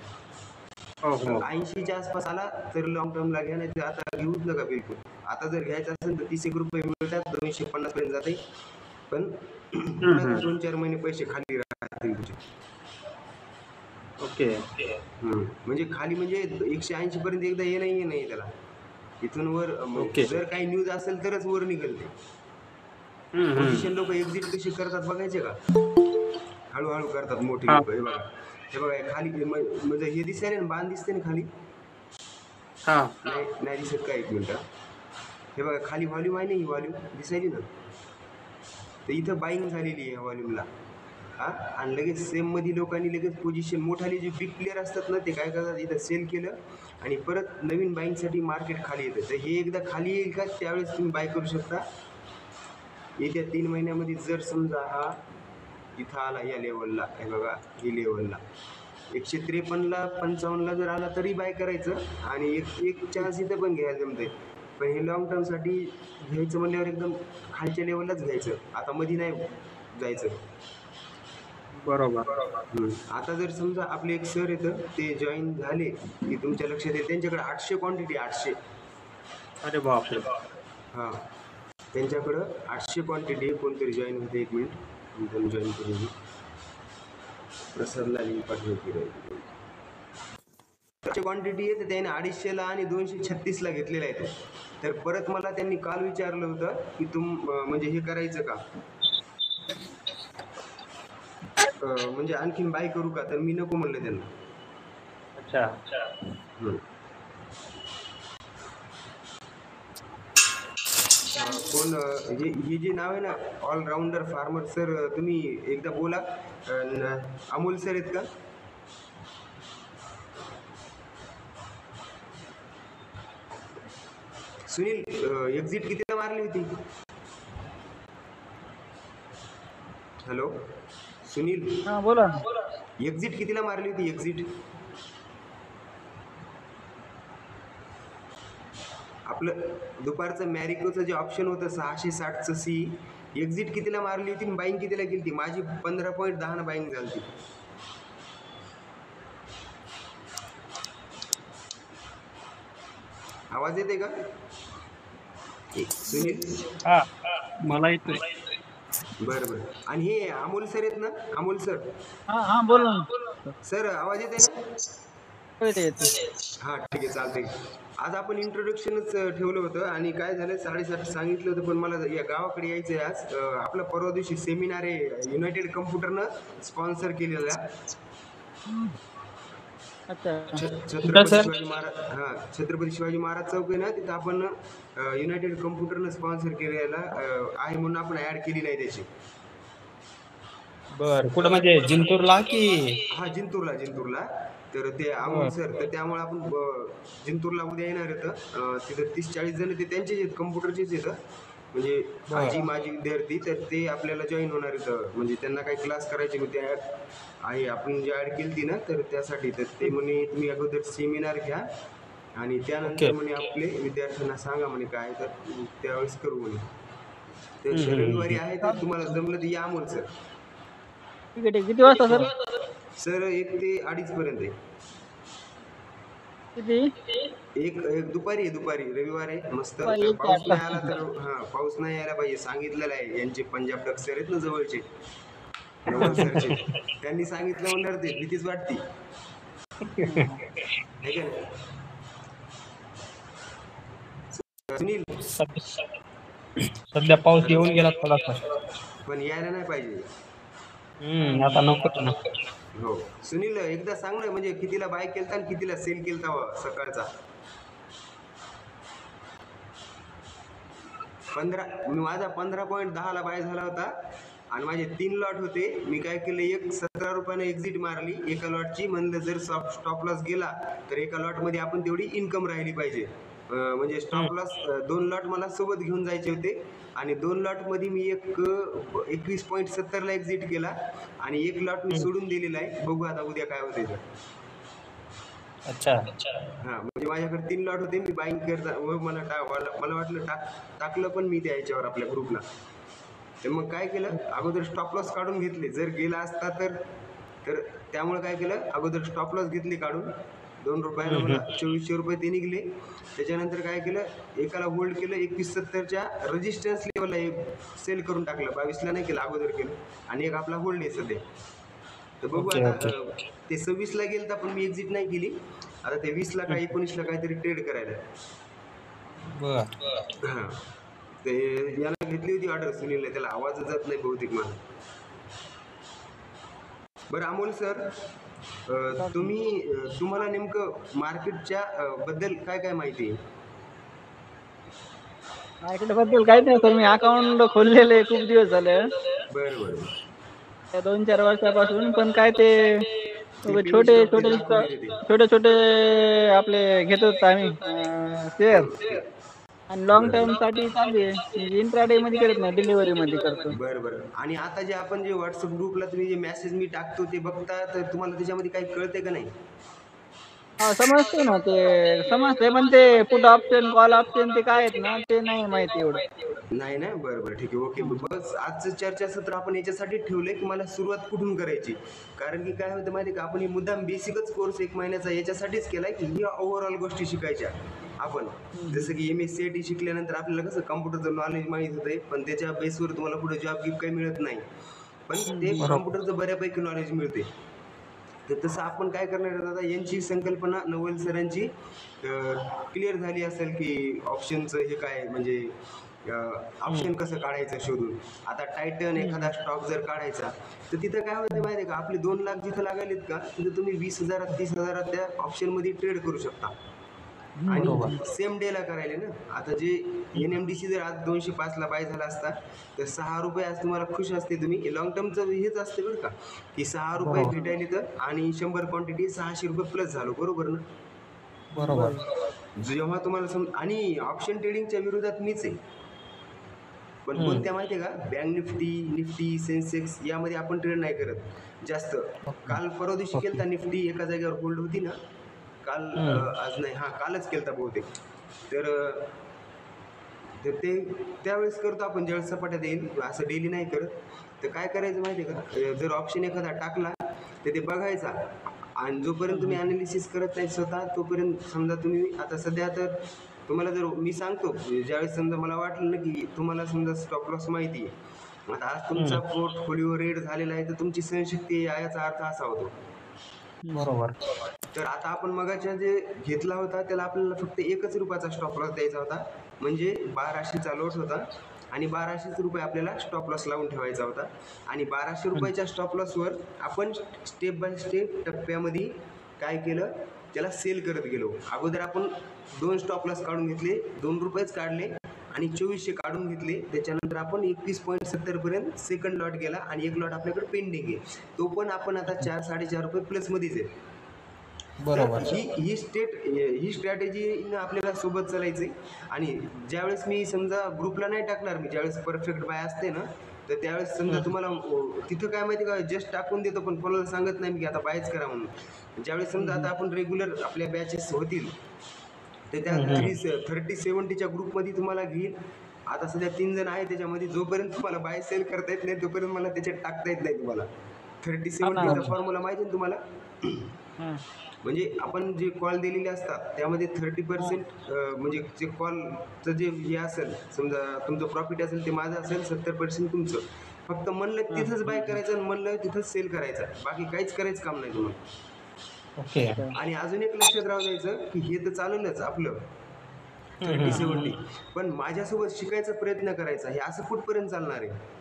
हो हो. 80च्या आसपास आला तर लॉंग टर्मला घ्या, नाही तर आता घेऊच नका बिलकुल. आता जर घ्यायचं असेल तर 30 रुपये मिळतात, 250 पर्यंत जाते, पण पुन्हा 2-4 महिने पैसे खाली राहतील तुझे. ओके. म्हणजे खाली म्हणजे 180 पर्यंत एकदा ये नाही त्याला, इथून वर ओके. जर काही न्यूज असेल तरच वर निघेल ते. हम्म. पोझिशन लोक एक्झिट कशी करतात बघायचे का, हळूहळू करतात मोठी हा. लोक. हे बघा हे खाली म्हणजे हे दिसतंय ना, बाण दिसते ना खाली, हा. नाही दिसत का, एक मिनिट, हे बघा खाली व्हॉल्यूम आहे ना, ही व्हॉल्यूम दिसायली ना, तर इथं बाईंग झालेली आहे व्हॉल्यूमला. हा, आणि लगेच सेम मध्ये लोकांनी लगेच पोझिशन, मोठाले जे बिग प्लेअर असतात ना, ते काय करतात, इथं सेल केलं आणि परत नवीन बाईंगसाठी मार्केट खाली येतं. तर हे एकदा खाली येईल का, त्यावेळेस तुम्ही बाय करू शकता. येत्या 3 महिन्यामध्ये जर समजा हा इथं आला या लेवलला, हे बघा ही लेवलला 153ला 55ला जर आला तरी बाय करायचं, आणि एक चान्स इथं पण घ्यायला जमतंय. पण हे लॉंग टर्मसाठी घ्यायचं म्हणल्यावर एकदम खालच्या लेवललाच घ्यायचं, आता मध्ये नाही जायचं. बरोबर. आता जर समजा आपले एक सर येतं, ते जॉईन झाले की तुमच्या लक्षात येईल, त्यांच्याकडे 800 क्वांटिटी, 800. अरे बापरे. हां, त्यांच्याकडं 800 क्वांटिटी. कोणतरी जॉईन होते, एक मिनिट, मी त्यांना जॉईन करून प्रसादला लिंक पाठवते. 800 क्वांटिटी आहे, तर त्याने 250ला आणि 236ला घेतलेला आहे तो. तर परत मला त्यांनी काल विचारलं होतं की म्हणजे हे करायचं का, म्हणजे आणखीन बाय करू का, तर मी नको म्हणलं त्यांना. अच्छा. कोण हे जे नाव आहे ना ऑलराऊंडर फार्मर सर, तुम्ही एकदा बोला. अमोल सर आहेत का? सुनील, एक्झिट कितीला मारली होती? हॅलो सुनील, हा बोला. एक्झिट कितीला मारली होती? एक्झिट आपलं दुपारचं मॅरिकोचं जे ऑप्शन होतं 660चं सी, एक्झिट कितीला मारली होती? बाईंग कितीला केली ती? माझी 15.10 बाईंग झाली ती. आवाज येते का सुनील? हा मला येतोय. बरं बरं. आणि हे अमोल सर आहेत ना, अमोल सर? हा हा बोला ना. सर आवाज येते ना? येते येते. हां ठीक आहे, चालतंय. आज आपण इंट्रोडक्शनच ठेवलं होतं आणि काय झालं 7:30 सांगितलं होतं, पण मला या गावाकडे यायचं आहे आज. आपलं परवा दिवशी सेमिनार आहे युनायटेड कम्प्युटरनं स्पॉन्सर केलेला. अच्छा. छत्रपती शिवाजी महाराज, हां छत्रपती शिवाजी महाराज चौक आहे ना, तिथं आपण युनायटेड कम्प्युटरनं स्पॉन्सर केलेला आहे म्हणून आपण ॲड केलेली आहे त्याची. बर, कुठं म्हणजे जिंतूरला की? हा जिंतूरला. तर ते अमोल सर, तर त्यामुळे आपण जिंतूरला उद्या येणार येतं. तिथं 30-40 जण ते त्यांचेच आहेत, कम्प्युटरचेच येतं. म्हणजे आजी माझी विद्यार्थी, तर ते आपल्याला जॉईन होणार येतं. म्हणजे त्यांना काही क्लास करायचे होते आहे, आपण जे ॲड केली ती ना, तर त्यासाठी. तर ते म्हणे तुम्ही अगोदर सेमिनार घ्या आणि त्यानंतर म्हणे आपले विद्यार्थ्यांना सांगा म्हणे काय, तर त्यावेळेस करू म्हणे. तर रविवारी आहे, तर तुम्हाला जमलं तर या अमोल सर. ठीक आहे ठीक. किती वाजता सर? सर 1 ते 2:30 पर्यंत आहे. किती? एक दुपारी रविवार आहे मस्त. दुपारी 1 ते पाऊस 8 नाही आला तर, हा पाऊस नाही यायला पाहिजे सांगितलेलं आहे. यांचे पंजाब डक सर आहेत ना जवळचे, नवल सरचे, त्यांनी सांगितलं म्हणल्यावर ते भीतीच वाटते है का नाही? सुनील, सध्या पाऊस येऊन गेला थोडासा. पण यायला नाही पाहिजे. आता नको ना. हो सुनील, एकदा सांग ना, म्हणजे कितीला बाय केलता आणि कितीला सेल केलता सकाळचा? माझा 15.10 ला बाय झाला होता आणि माझे 3 लॉट होते. मी काय केलं, एक 17 रुपयाने एक्झिट मारली एका लॉटची. म्हणलं जर स्टॉप लॉस गेला तर एका लॉटमध्ये आपण तेवढी इन्कम राहिली पाहिजे. म्हणजे स्टॉप लॉस 2 लॉट मला सोबत घेऊन जायचे होते आणि 2 लॉटमध्ये मी 21.70 ला एक्झिट केला आणि एक लॉट मी सोडून दिलेला आहे. बघू आता उद्या काय होते तर. अच्छा. हा म्हणजे माझ्याकडे 3 लॉट होते. मी बाईंग करता मला वाटलं टाकलं पण मी त्या याच्यावर आपल्या ग्रुपला. तर मग काय केलं, अगोदर स्टॉप लॉस काढून घेतले. जर गेला असता तर त्यामुळे काय केलं, अगोदर स्टॉप लॉस घेतले काढून. 2 रुपयानं मला 2400 रुपये ते निघले. त्याच्यानंतर काय केलं, एकाला होल्ड केलं 21.70च्या रेजिस्टन्स लेवलला सेल करून टाकलं. 22ला नाही केलं, अगोदर केलं. आणि एक आपला होल्ड आहे सध्या. तर बघू आता. ते 26ला गेलं तर पण मी एक्झिट नाही केली. आता ते 20ला काय 19ला काहीतरी ट्रेड करायला. हां ते याला घेतली होती ऑर्डर सुनीलने, त्याला आवाज जात नाही बहुतेक मला. बरं अमोल सर, तुम्हाला नेमकं मार्केटच्या बद्दल काय माहिती आहे? मार्केट बद्दल काही नाही सर. मी अकाउंट खोललेलं आहे खूप दिवस झाले. बरं त्या 2-4 वर्षापासून. पण काय ते छोटे छोटे आपले घेत होतो आम्ही शेअर. आणि लॉंग टर्म साठी चालू आहे. म्हणजे इंट्राडे मध्ये करत नाही, डिलिव्हरी मध्ये करतो. बरं. आणि आता जे आपण जे व्हॉट्सअप ग्रुपला तुम्ही जे मेसेज मी टाकतो ते बघता, तर तुम्हाला त्याच्यामध्ये काही कळते का नाही? हा समजते ना, ते समजते. पण ते पुट ऑप्शन कॉल ऑप्शन ते काय आहेत ना, ते नाही माहिती एवढं. नाही ना, बरं ठीक आहे, ओके. बस आजचं चर्चासत्र आपण याच्यासाठी ठेवलंय की मला सुरुवात कुठून करायची. कारण की काय होतं माहिती का, आपण ही मुद्दाम बेसिकच कोर्स 1 महिन्याचा याच्यासाठीच केलाय की ही ओव्हरऑल गोष्टी शिकायच्या आपण. जसं की MSCIT शिकल्यानंतर आपल्याला कसं कम्प्युटरचं नॉलेज माहीत होतंय, पण त्याच्या बेसवर तुम्हाला पुढे जॉब गिफ्ट काही मिळत नाही. पण ते कम्प्युटरचं बऱ्यापैकी नॉलेज मिळते. तर तसं आपण काय करणार आहे दादा, यांची संकल्पना नवल सरांची क्लिअर झाली असेल की ऑप्शनचं हे काय, म्हणजे ऑप्शन कसं काढायचं शोधून. आता टायटन एखादा स्टॉक जर काढायचा तर तिथं काय होतं माहिती आहे का, आपले 2 लाख जिथं लागायलेत का, तिथं तुम्ही 20,000 30,000 त्या ऑप्शनमध्ये ट्रेड करू शकता. आणि सेम डेला करायले ना. आता जे NMDC जर आज 205 ला बाय झाला असता तर 6 रुपये आज तुम्हाला खुश असते तुम्ही. लॉंग टर्मचं हेच असते बरं का, की 6 रुपये भेटायले तर आणि 100 क्वांटिटी 600 रुपये प्लस झालो, बरोबर ना. बरोबर. जेव्हा तुम्हाला आणि ऑप्शन ट्रेडिंगच्या विरोधात मीच आहे. पण कोणत्या माहिती आहे का, बँक निफ्टी सेन्सेक्स यामध्ये आपण ट्रेड नाही करत जास्त. काल परवा दिवशी केलता निफ्टी एका जागेवर होल्ड होती ना, काल आज नाही, कालच केलता बहुतेक. तर ते त्यावेळेस करतो आपण ज्यावेळेस सपाट्यात येईल, असं डेली नाही करत. तर काय करायचं माहिती आहे का, जर ऑप्शन एखादा टाकला तर ते बघायचा आणि जोपर्यंत तुम्ही अनालिसिस करत नाही स्वतः तोपर्यंत समजा तुम्ही आता सध्या तर तुम्हाला जर मी सांगतो ज्यावेळेस समजा मला वाटलं ना की तुम्हाला समजा स्टॉप लॉस माहिती आहे, आता आज तुमचा पोर्टफोलिओ रेड झालेला आहे तर तुमची सहनशक्ती याचा अर्थ असा होतो. बरोबर. तर आता आपण मगाच्या जे घेतला होता त्याला आपल्याला फक्त 1 रुपयाचा स्टॉप लॉस द्यायचा होता, म्हणजे 1200चा लोट होता आणि 1200 रुपये आपल्याला स्टॉप लॉस लावून ठेवायचा होता. आणि 1200 रुपयाच्या स्टॉप लॉसवर आपण स्टेप बाय स्टेप टप्प्यामध्ये काय केलं, त्याला सेल करत गेलो. अगोदर आपण 2 स्टॉप लॉस काढून घेतले, 2 रुपयेच काढले आणि 2400 काढून घेतले. त्याच्यानंतर आपण 21.70 पर्यंत सेकंड लॉट गेला आणि एक लॉट आपल्याकडे पेंडिंग आहे, तो पण आपण आता 4-4.5 रुपये प्लस मध्येच आहे. बरोबर. ही स्ट्रॅटेजी आपल्याला सोबत चालायचं आहे. आणि ज्यावेळेस मी समजा ग्रुपला नाही टाकणार, मी ज्यावेळेस परफेक्ट बाय असते ना तर त्यावेळेस समजा तुम्हाला तिथं काय माहिती का, जस्ट टाकून देतो पण कोणाला सांगत नाही मी की आता बायच करा म्हणून. ज्यावेळेस समजा आता आपण रेग्युलर आपल्या बॅचेस होतील तर त्या 30-70च्या ग्रुपमध्ये तुम्हाला घेईल. आता सध्या 3 जण आहे त्याच्यामध्ये, जोपर्यंत तुम्हाला बाय सेल करता येत नाही तोपर्यंत मला त्याच्यात टाकता येत नाही. तुम्हाला 30-70चा फॉर्म्युला माहिती आहे तुम्हाला. म्हणजे आपण जे कॉल दिलेले असतात त्यामध्ये 30% म्हणजे जे कॉलचं जे हे असेल, समजा तुमचं प्रॉफिट असेल ते माझं असेल, 70% तुमचं. फक्त म्हणलं तिथंच बाय करायचं आणि म्हणलं तिथंच सेल करायचं, बाकी काहीच करायचं काम नाही तुम्हाला. ओके. आणि अजून एक लक्षात राहू द्यायचं की हे तर चालूनच आपलं 30-70, पण माझ्यासोबत शिकायचा प्रयत्न करायचा, हे असं कुठपर्यंत चालणार आहे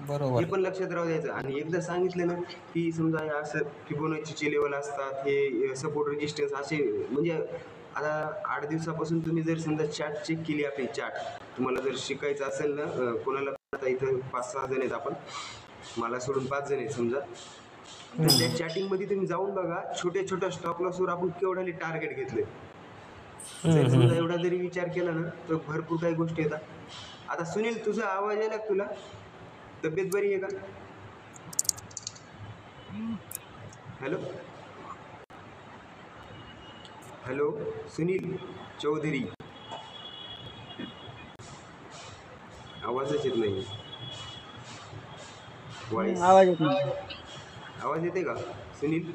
बरोबर. हे पण लक्षात राहू द्यायचं. आणि एकदा सांगितलं ना की समजा हे असं फिबोनाचीचे लेवल असतात, हे सपोर्ट रेजिस्टन्स असे, म्हणजे आता 8 दिवसापासून तुम्ही जर समजा चार्ट चेक केली, आपली चार्ट तुम्हाला जर शिकायचं असेल ना, कोणाला आता इथं 5-6 जण आहेत आपण, मला सोडून 5 जण आहेत समजा, तर त्या चॅटिंगमध्ये तुम्ही जाऊन बघा, छोट्या छोट्या स्टॉप लॉसवर आपण केवढ्याने टार्गेट घेतले. जर समजा एवढा जरी विचार केला ना तर भरपूर काही गोष्टी येतात. आता सुनील, तुझा आवाज यायला का तुला? तब्येत बरी आहे का? हॅलो हॅलो सुनील चौधरी, आवाजच येत नाही. आवाज येत नाही. आवाज येते का सुनील?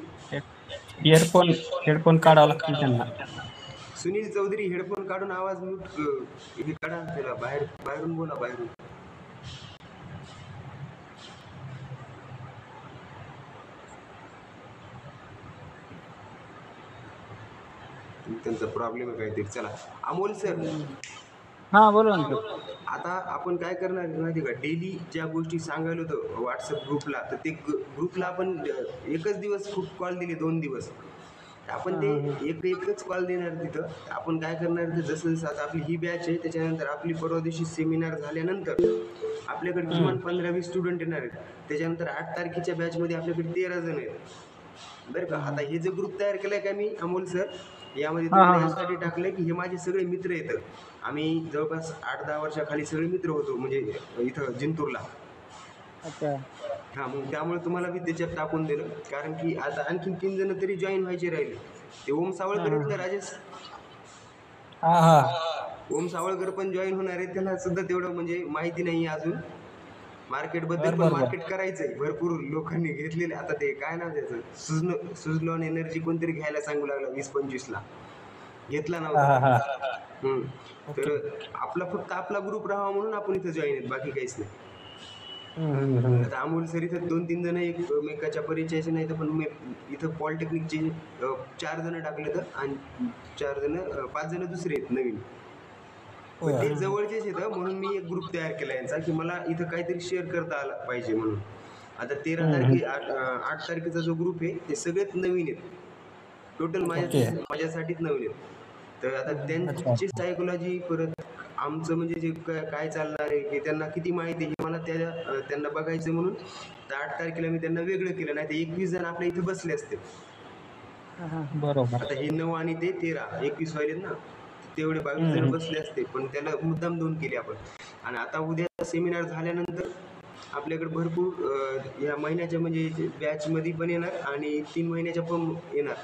हेडफोन काढावं लागतील त्यांना. सुनील चौधरी, हेडफोन काढून आवाज म्यूट हे काढा, त्याला बाहेरून बोला, बाहेरून. त्यांचा प्रॉब्लेम आहे काहीतरी. चला अमोल सर, हा बोला ना. आता आपण काय करणार आहे माहिती का, डेली ज्या गोष्टी सांगायला होतं व्हॉट्सअप ग्रुपला, तर ते ग्रुपला आपण एकच दिवस खूप कॉल दिले, 2 दिवस आपण ते एकच कॉल देणार. तिथं आपण काय करणार, जसं जसं आता आपली ही बॅच आहे त्याच्यानंतर आपली परवा दिवशी सेमिनार झाल्यानंतर आपल्याकडे किमान 15-20 स्टुडंट येणार आहेत. त्याच्यानंतर 8 तारखेच्या बॅचमध्ये आपल्याकडे 13 जण आहेत बरं का. आता हे जो ग्रुप तयार केलाय का मी, अमोल सर, यामध्ये तुम्हाला यासाठी टाकलंय की हे माझे सगळे मित्र येतात. आम्ही जवळपास 8-10 वर्षाखाली सगळे मित्र होतो, म्हणजे इथं जिंतूरला. अच्छा. हां, मग त्यामुळे तुम्हाला मी त्याच्यात टाकून दिलं, कारण की आता आणखीन 3 जण तरी जॉईन व्हायचे राहिले. ते ओम सावळकर आहेत ना राजेश, ओम सावळकर पण जॉईन होणार आहे. त्याला सुद्धा तेवढं म्हणजे माहिती नाही अजून मार्केटबद्दल, पण मार्केट करायचंय. भरपूर लोकांनी घेतलेले. आता ते काय नाव त्याचं, सुझलॉन एनर्जी कोणतरी घ्यायला सांगू लागला 20-25 ला, घेतला नव्हता. तर फक्त आपला ग्रुप राहावा म्हणून आपण इथं जॉईन आहेत, बाकी काहीच नाही. आता अमोल सर इथं 2-3 जण एकमेकाच्या परिचयाचे नाही तर, पण इथं पॉलिटेक्निकचे 4 जण टाकले तर, आणि 5 जण दुसरे आहेत नवीन, पण ते जवळचेच येतं. म्हणून मी एक ग्रुप तयार केला यांचा, की मला इथं काहीतरी शेअर करता आला पाहिजे म्हणून. आता 8 तारखेचा जो ग्रुप आहे ते सगळेच नवीन आहेत, टोटल माझ्यासाठीच नवीन आहेत. तर आता त्यांची सायकोलॉजी परत आमचं म्हणजे जे काय चालणार आहे हे त्यांना किती माहिती आहे हे मला त्यांना बघायचं म्हणून तर 8 तारखेला मी त्यांना वेगळं केलं, नाही तर 21 जण आपल्या इथे बसले असते. बरोबर. आता हे 9 आणि ते 13 21 व्हायलेत ना, तेवढे 22 जण बसले असते, पण त्याला मुद्दाम 2 केले आपण. आणि आता उद्या सेमिनार झाल्यानंतर आपल्याकडे भरपूर या महिन्याच्या म्हणजे बॅच मध्ये पण येणार आणि 3 महिन्याच्या पण येणार.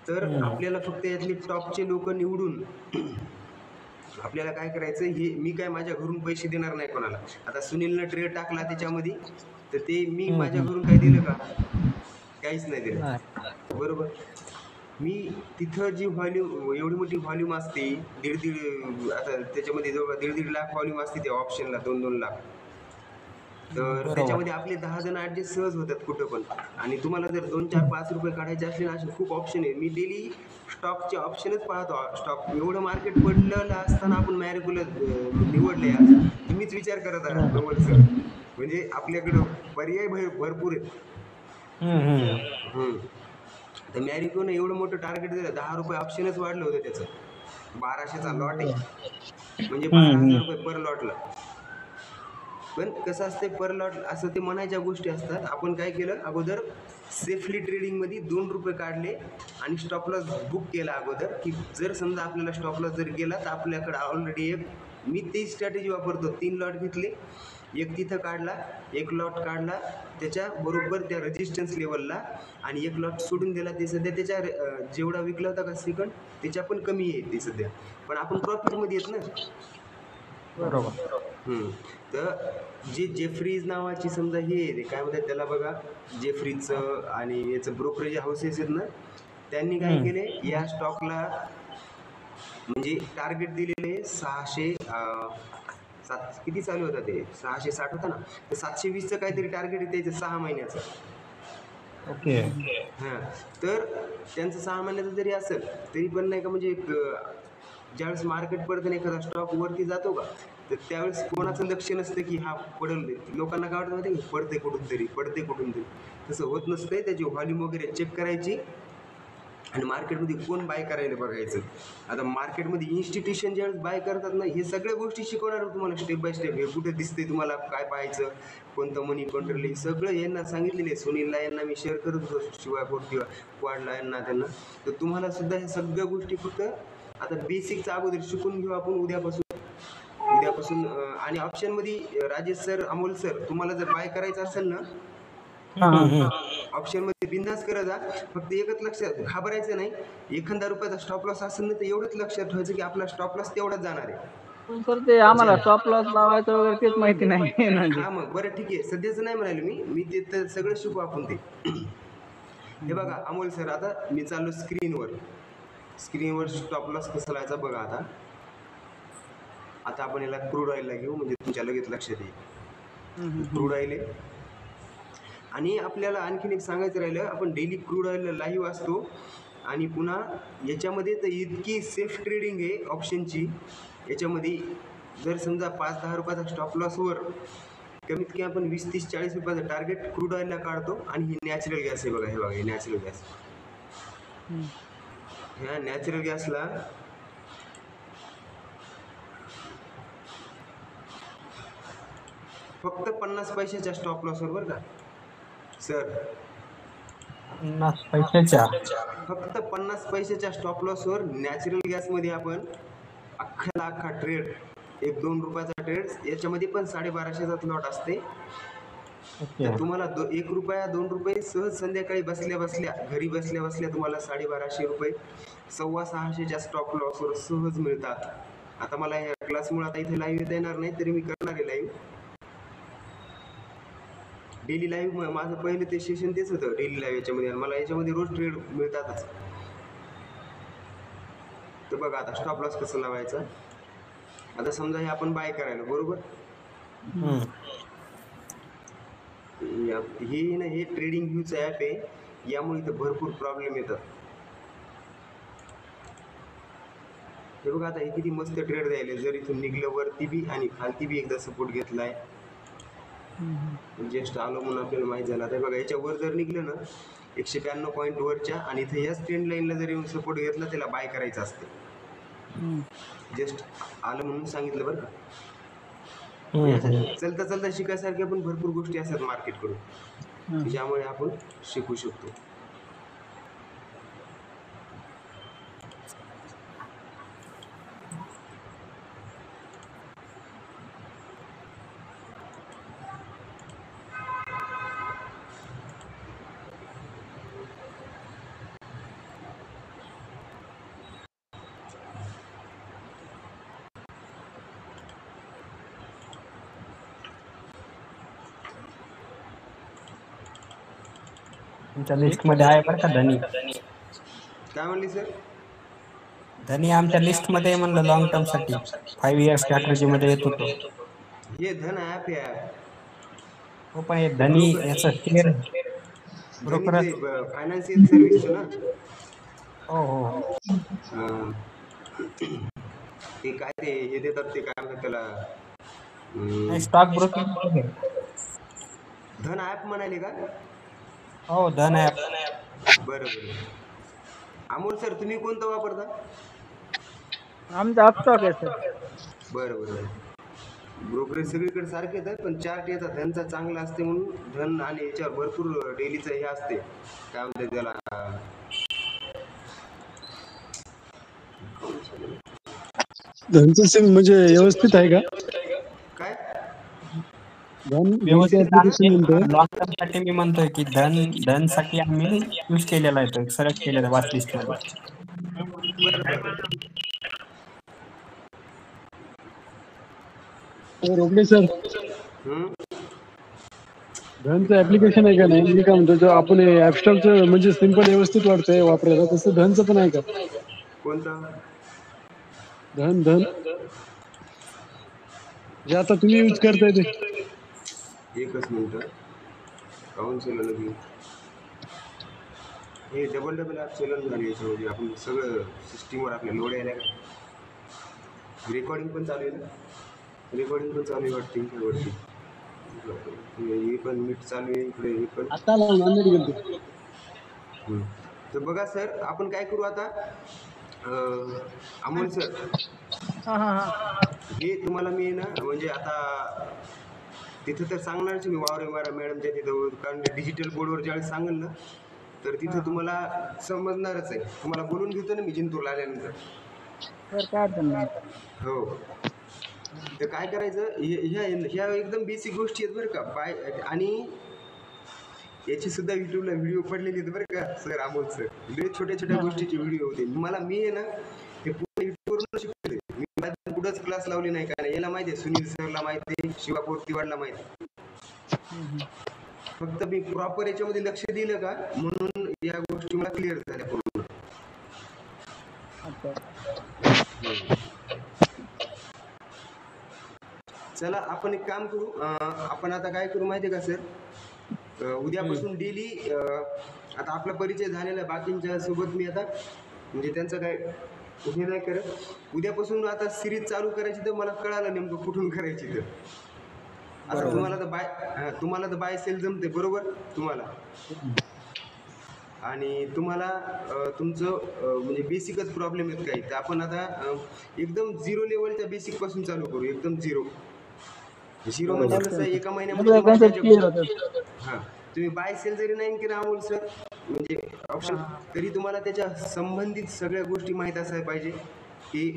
तर आपल्याला फक्त यातले टॉपचे लोक निवडून आपल्याला काय करायचं, हे मी काय माझ्या घरून पैसे देणार नाही कोणाला. आता सुनीलनं ट्रेड टाकला त्याच्यामध्ये, तर ते मी माझ्या घरून काय दिलं का? काहीच नाही दिलं, बरोबर. मी तिथं जी व्हॉल्यूम एवढी मोठी व्हॉल्यूम असते, आता त्याच्यामध्ये जवळ 1.5 लाख व्हॉल्यूम असते त्या ऑप्शनला, 2-2 लाख. तर त्याच्यामध्ये आपले 10 जण ऍडजस्ट सहज होतात कुठं पण. आणि तुम्हाला जर 2, 4, 5 रुपये काढायचे असले ना, असे खूप ऑप्शन आहे. मी डेली स्टॉकचे ऑप्शनच पाहतो. स्टॉक एवढं मार्केट पडलेलं असताना आपण मॅरिकोला निवडले, तुम्हीच विचार करत आहात नवल सर. म्हणजे आपल्याकडं पर्याय भरपूर आहेत. तर मॅरिकोनं एवढं मोठं टार्गेट दिलं, 10 रुपये ऑप्शनच वाढलं होतं त्याचं. 1200चा लॉट आहे, म्हणजे 12,000 रुपये पर लॉटला. पण कसं असते पर लॉट असं ते म्हणायच्या गोष्टी असतात. आपण काय केलं, अगोदर सेफली ट्रेडिंगमध्ये 2 रुपये काढले आणि स्टॉप लॉस बुक केला अगोदर, की जर समजा आपल्याला स्टॉप लॉस जर गेला तर आपल्याकडे ऑलरेडी मी ती स्ट्रॅटेजी वापरतो. 3 लॉट घेतले, एक तिथं काढला, एक लॉट काढला त्याच्या बरोबर त्या रेजिस्टन्स लेवलला, आणि एक लॉट सोडून दिला. ते सध्या त्याच्या जेवढा विकला होता का सेकंड त्याच्या पण कमी आहे ते सध्या, पण आपण प्रॉफिटमध्ये येत ना. बरोबर. तर जे जेफ्रीज नावाची समजा हे काय म्हणतात त्याला बघा, जेफ्रीजचं आणि याचं ब्रोकरेज हाऊसेस आहेत ना, त्यांनी काय केले या स्टॉकला म्हणजे टार्गेट दिलेले 600 किती चालू होता ते 660 होता ना, तर 720चं काहीतरी टार्गेट आहे त्याचं 6 महिन्याचं. ओके. तर त्यांचं 6 महिन्याचं जरी असेल तरी पण नाही का, म्हणजे ज्यावेळेस मार्केट पडतं एखादा स्टॉक वरती जातो का, तर त्यावेळेस कोणाचं लक्ष नसतं की हा पडेल. लोकांना काय वाटतं माहिती पडते कुठून तरी. तसं होत नसतंय. त्याची व्हॉल्यूम वगैरे चेक करायची आणि मार्केटमध्ये कोण बाय करायला बघायचं. आता मार्केटमध्ये इन्स्टिट्यूशन ज्यावेळेस बाय करतात ना, हे सगळ्या गोष्टी शिकवणार तुम्हाला स्टेप बाय स्टेप. हे कुठे दिसते तुम्हाला काय पाहायचं, कोणतं मनी कंट्रोल, हे सगळं यांना सांगितलेलं आहे. सुनीलला यांना मी शेअर करत होतो, शिवाय किंवा क्वाडला यांना त्यांना. तर तुम्हाला सुद्धा ह्या सगळ्या गोष्टी फक्त आता बेसिकचा अगोदर शिकून घेऊ आपण उद्यापासून. आणि ऑप्शनमध्ये राजेश सर, अमोल सर, तुम्हाला जर बाय करायचं असेल ना, ऑप्शन मध्ये बिंदास करत जा. फक्त एकच लक्षात घाबरायचं नाही. 1,000 रुपयाचा स्टॉप लॉस असेल ना, तर एवढंच लक्षात ठेवायचं की आपला स्टॉप लॉस तेवढाच जाणार आहे. सर ते आम्हाला स्टॉप लॉस लावायचं वगैरे तेच माहिती नाही. हा मग बरं ठीक आहे, सध्याचं नाही म्हणाले मी ते तर सगळं शिकू आपण ते. हे बघा अमोल सर, आता मी चाललो स्क्रीनवर स्टॉप लॉस कसं लावायचा बघा. आता आपण याला क्रूड ऑइलला घेऊ, म्हणजे तुमच्या लगेच लक्षात येईल. क्रूड ऑइल आहे. आणि आपल्याला आणखीन एक सांगायचं राहिलं, आपण डेली क्रूड ऑइलला लाईव्ह असतो. आणि पुन्हा याच्यामध्ये तर इतकी सेफ ट्रेडिंग आहे ऑप्शनची. याच्यामध्ये जर समजा 5-10 रुपयाचा स्टॉप लॉसवर कमीत कमी आपण 20-30-40 रुपयाचं टार्गेट क्रूड ऑइलला काढतो. आणि ही नॅचरल गॅस आहे बघा, हे बघा, हे नॅचरल गॅस. ह्या नॅचरल गॅसला फक्त 50 पैशाच्या स्टॉप लॉसवर बरं का सर, 50 पैशाच्या फक्त 50 पैशाच्या स्टॉप लॉसवर नॅचरल गॅसमध्ये आपण अख्खा ट्रेड, 1-2 रुपयाचा ट्रेड, याच्यामध्ये पण 1250चा लॉट असते. तर तुम्हाला 1 रुपया 2 रुपये सहज संध्याकाळी घरी बसल्या बसल्या तुम्हाला 1250 रुपये 650च्या स्टॉप लॉसवर सहज मिळतात. आता मला ह्या क्लासमुळे आता इथे लाईव्ह येता येणार नाही, तरी मी करणार आहे लाईव्ह. डेली लाईव्ह माझं पहिलं ते सेशन तेच होतं, डेली लाईव्ह याच्यामध्ये. मला याच्यामध्ये रोज ट्रेड मिळतातच. तर बघा आता स्टॉप लॉस कसं लावायचा. आता समजा हे आपण बाय करायला, बरोबर. हे ट्रेडिंग व्ह्यूचं ॲप आहे, यामुळे इथं भरपूर प्रॉब्लेम येतात. हे बघा आता हे किती मस्त ट्रेड द्यायला. जर इथून निघलं वरती बी आणि खालती बी एकदा सपोर्ट घेतलाय, जस्ट आलो म्हणून आपल्याला माहित झालं. आता बघा याच्यावर जर निघलं ना, 192 पॉईंट वरच्या, आणि इथे याच ट्रेंड लाईनला जर येऊन सपोर्ट घेतला त्याला बाय करायचं असते. जस्ट आलं म्हणून सांगितलं बरं का. याच्यात चलता चलता शिकायसारख्या पण भरपूर गोष्टी असतात मार्केटकडून, ज्यामुळे आपण शिकू शकतो. आमच्या लिस्ट मध्ये आहे बरं का धनी. काय म्हणली सर? धनी आमच्या लिस्ट मध्ये आहे म्हणलं लॉंग टर्म साठी 5 इयर स्ट्रॅटेजी मध्ये येत होतो. हे धन ॲप आहे ॲप. हो पण हे धनी याचं शेअर ब्रोकर. फायनान्शियल सर्व्हिस ना. हो हो हां. ते काय ते हे देतात ते काय म्हणतात त्याला, स्टॉक ब्रोकिंग. धन ॲप म्हणाले का? हो धन ॲप. बरं बरं. अमोल सर तुम्ही कोणतं वापरता? आमचा अपस्टॉक आहे सर. बरं बरं. ब्रोकरेज सगळीकडे सारखेच आहे, पण चार्ट येतात धनचा चांगला असते म्हणून धन, आणि याच्यावर भरपूर डेलीचं हे असते काय म्हणतात त्याला, धनचं सिम म्हणजे व्यवस्थित आहे का? काय धन व्यवस्थित ऍप्लिकेशन म्हणतोय. लॉंग टर्म साठी मी म्हणतोय की धन साठी आम्ही यूज केलेला आहे, तो सिलेक्ट केलेला आहे वॉच लिस्ट मध्ये. रोकडे सर, धनचं ऍप्लिकेशन आहे का नाही? मी काय म्हणतो, जो आपण ऍपस्टॉकचं म्हणजे सिम्पल व्यवस्थित वाटतंय वापरायला, तसं धनचं पण आहे का? कोणतं? धन जे आता तुम्ही यूज करताय ते. एकच मिनिट. काउन्सिल लगे हे डबल ॲप चलन झाली याच्यामध्ये. आपण सगळं सिस्टीमवर आपल्या लोड यायला का. रेकॉर्डिंग पण चालू आहे ना? रेकॉर्डिंग पण चालू आहे वाटते इकडे. हे पण मीट चालू आहे इकडे, हे पण. आता तर बघा सर, आपण काय करू आता, अमोल सर, हे तुम्हाला मी ना म्हणजे आता तिथं तर सांगणारच मी वावरे मॅडमच्या तिथं, कारण डिजिटल बोर्डवर ज्यावेळेस सांगेल ना तर तिथं तुम्हाला समजणारच आहे. तुम्हाला बोलून घेतो ना मी जिंतूरला आल्यानंतर. हो. तर काय करायचं, ह्या एकदम बेसिक गोष्टी आहेत बरं का. बाय, आणि याची सुद्धा युट्यूबला व्हिडिओ पडलेले आहेत बरं का सर, अमोल सर. लय छोट्या छोट्या गोष्टीचे व्हिडिओ होते. मी आहे ना हे पूर्ण युट्यूबवरून शिकले. मी कुठंच क्लास लावली नाही. काय याला माहिती आहे, सुनील सरला माहिती आहे, शिवा पोर्तीवाडला माहिती आहे. फक्त मी प्रॉपर याच्यामध्ये लक्ष दिलं का म्हणून या गोष्टी मला क्लिअर झाल्या पूर्ण. चला आपण एक काम करू, आपण आता काय करू माहिती आहे का सर, उद्यापासून डेली, आता आपला परिचय झालेला बाकींच्या सोबत मी आता म्हणजे त्यांचं काय हे नाही करत. उद्यापासून आता सिरीज चालू करायची, तर मला कळालं नेमकं कुठून करायची. तर आता तुम्हाला तर बाय सेल जमते बरोबर तुम्हाला, आणि तुम्हाला तुमचं म्हणजे बेसिकच प्रॉब्लेम आहेत काही. तर आपण आता एकदम 0 लेवलच्या बेसिक पासून चालू करू. एकदम झिरो म्हणजे कसं, एका महिन्यामध्ये हां तुम्ही बाय सेल जरी नाही केलं अमोल सर म्हणजे ऑप्शन, तरी तुम्हाला त्याच्या संबंधित सगळ्या गोष्टी माहीत असायला पाहिजे. की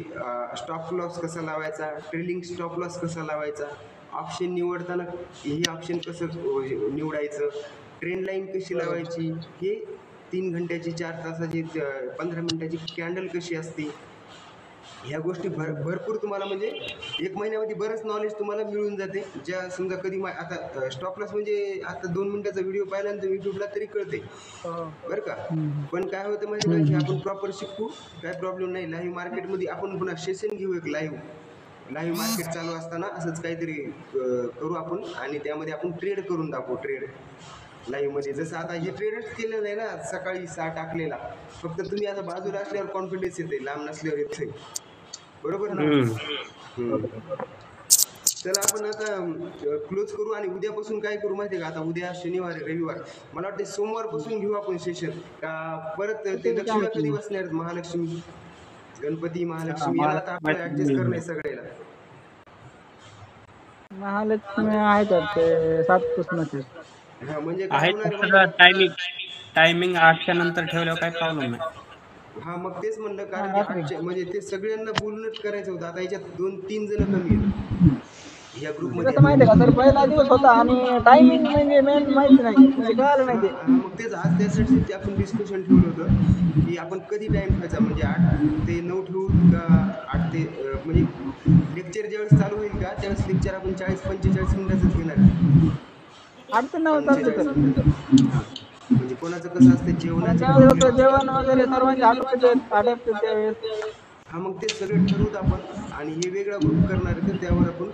स्टॉप लॉस कसा लावायचा, ट्रेलिंग स्टॉप लॉस कसा लावायचा, ऑप्शन निवडताना हे ऑप्शन कसं निवडायचं, ट्रेंड लाईन कशी लावायची, हे 3 घंट्याची 4 तासाची 15 मिनिटाची कॅन्डल कशी असते, ह्या गोष्टी भरपूर तुम्हाला म्हणजे 1 महिन्यामध्ये बरंच नॉलेज तुम्हाला मिळून जाते. ज्या समजा कधी आता स्टॉप लॉस म्हणजे आता 2 मिनिटाचा व्हिडिओ पाहिल्यानंतर युट्यूबला तरी कळते बरं का. पण काय होतं माहिती का, की आपण प्रॉपर शिकू, काय प्रॉब्लेम नाही. लाईव्ह मार्केटमध्ये आपण पुन्हा सेशन घेऊ, एक लाईव्ह मार्केट चालू असताना असंच काहीतरी करू आपण, आणि त्यामध्ये आपण ट्रेड करून दाखवू. ट्रेड लाईव्ह मध्ये जसं आता हे ट्रेडच केलेलं आहे ना, सकाळी 6 टाकलेला. फक्त तुम्ही आता बाजूला असल्यावर कॉन्फिडन्स येते, लांब नसल्यावर येते बरोबर ना. त्याला आपण आता क्लोज करू आणि उद्यापासून काय करू माहिती आहे का? आता उद्या शनिवार रविवार, मला वाटतं सोमवारपासून घेऊ आपण सेशन का परत ते लक्ष्मी कधी बसणार आहेत? महालक्ष्मी गणपती महालक्ष्मी याला आता आपल्याला ऍडजस्ट करणं आहे सगळ्याला. महालक्ष्मी आहेत वाटते 7 पासून. हा म्हणजे काय आहे होणार आहे सगळं टायमिंग 8च्या नंतर ठेवल्यावर काही प्रॉब्लेम नाही. हा मग तेच म्हणलं कारण की म्हणजे ते सगळ्यांना बोलूनच करायचं होतं. आता याच्यात 2-3 जण कमी आहेत या ग्रुपमध्ये. कसं माहिती का सर, पहिला दिवस होता आणि टायमिंग म्हणजे मेन माहिती नाही, म्हणजे कळालं नाही ते. मग तेच आज त्यासाठी आपण डिस्कशन ठेवलं होतं की आपण कधी टाइम ठेवायचा, म्हणजे 8 ते 9 ठेवू का 8 ते म्हणजे लेक्चर ज्यावेळेस चालू होईल का त्यावेळेस लेक्चर आपण 40-45 मिनिटाचंच घेणार आहे. अडचण नाही चालते सर. म्हणजे कोणाचं कसं असतं जेवणाचं त्यावेळेस जेवण वगैरे सर्वांचे आटोपते त्यावेळेस. हा मग ते सगळं ठरवत आपण आणि हे वेगळा ग्रुप करणार आहे तर त्यावर आपण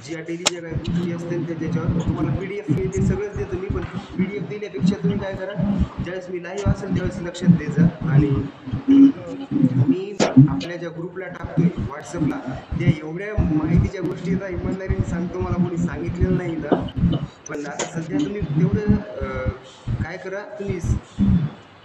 ज्या डेली ज्या काही गोष्टी असतील त्याच्यावर तुम्हाला PDF ते सगळंच देतो मी. पण PDF दिल्यापेक्षा तुम्ही काय करा, ज्यावेळेस मी लाईव्ह असेल त्यावेळेस लक्षात द्यायचं. आणि मी आपल्या ज्या ग्रुपला टाकतोय व्हॉट्सअपला त्या एवढ्या माहितीच्या गोष्टी इमानदारीने सांगतो, मला कोणी सांगितलेलं नाही ना. पण आता सध्या तुम्ही तेवढं काय करा, तुम्ही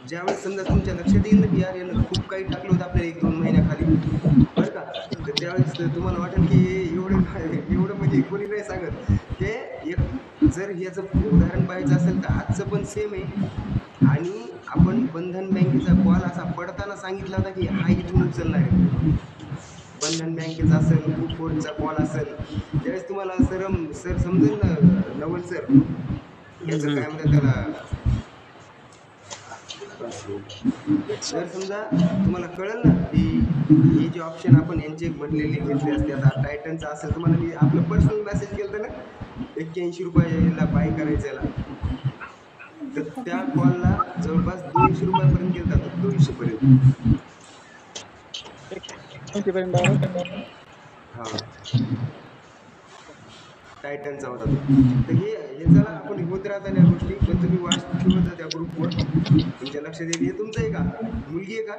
ज्यावेळेस समजा तुमच्या लक्षात येईल ना की यार यानं खूप काही टाकलं होतं आपल्याला 1-2 महिन्याखाली बरं का, तर त्यावेळेस तुम्हाला वाटेल की एवढं म्हणजे कोणी नाही सांगत ते. एक जर ह्याचं उदाहरण पाहायचं असेल तर आजचं पण सेम आहे. आणि आपण बंधन बँकेचा कॉल असा पडताना सांगितला होता की हा इथून उचलणार आहे. बंधन बँकेचा असेल, कुपोर्टचा कॉल असेल, त्यावेळेस तुम्हाला सर समजेल ना नवल सर याचं काय म्हणतात त्याला. जर समजा तुम्हाला कळलं ना की हे जे ऑप्शन आपण यांचे म्हटलेले घेतले असते, आता टायटनचा असेल तुम्हाला मी आपलं पर्सनल मेसेज केलं ना 81 रुपयाला बाय करायचं याला, तर त्या कॉलला जवळपास 200 रुपयापर्यंत गेलतात, 200 पर्यंत. हा टायटनचा होता तो. तर हे चला आपण होत राहतात या गोष्टी, पण तुम्ही वाच ठेवत त्या ग्रुपवर तुमच्या लक्षात येईल. हे तुमचं आहे का? मुलगी आहे का?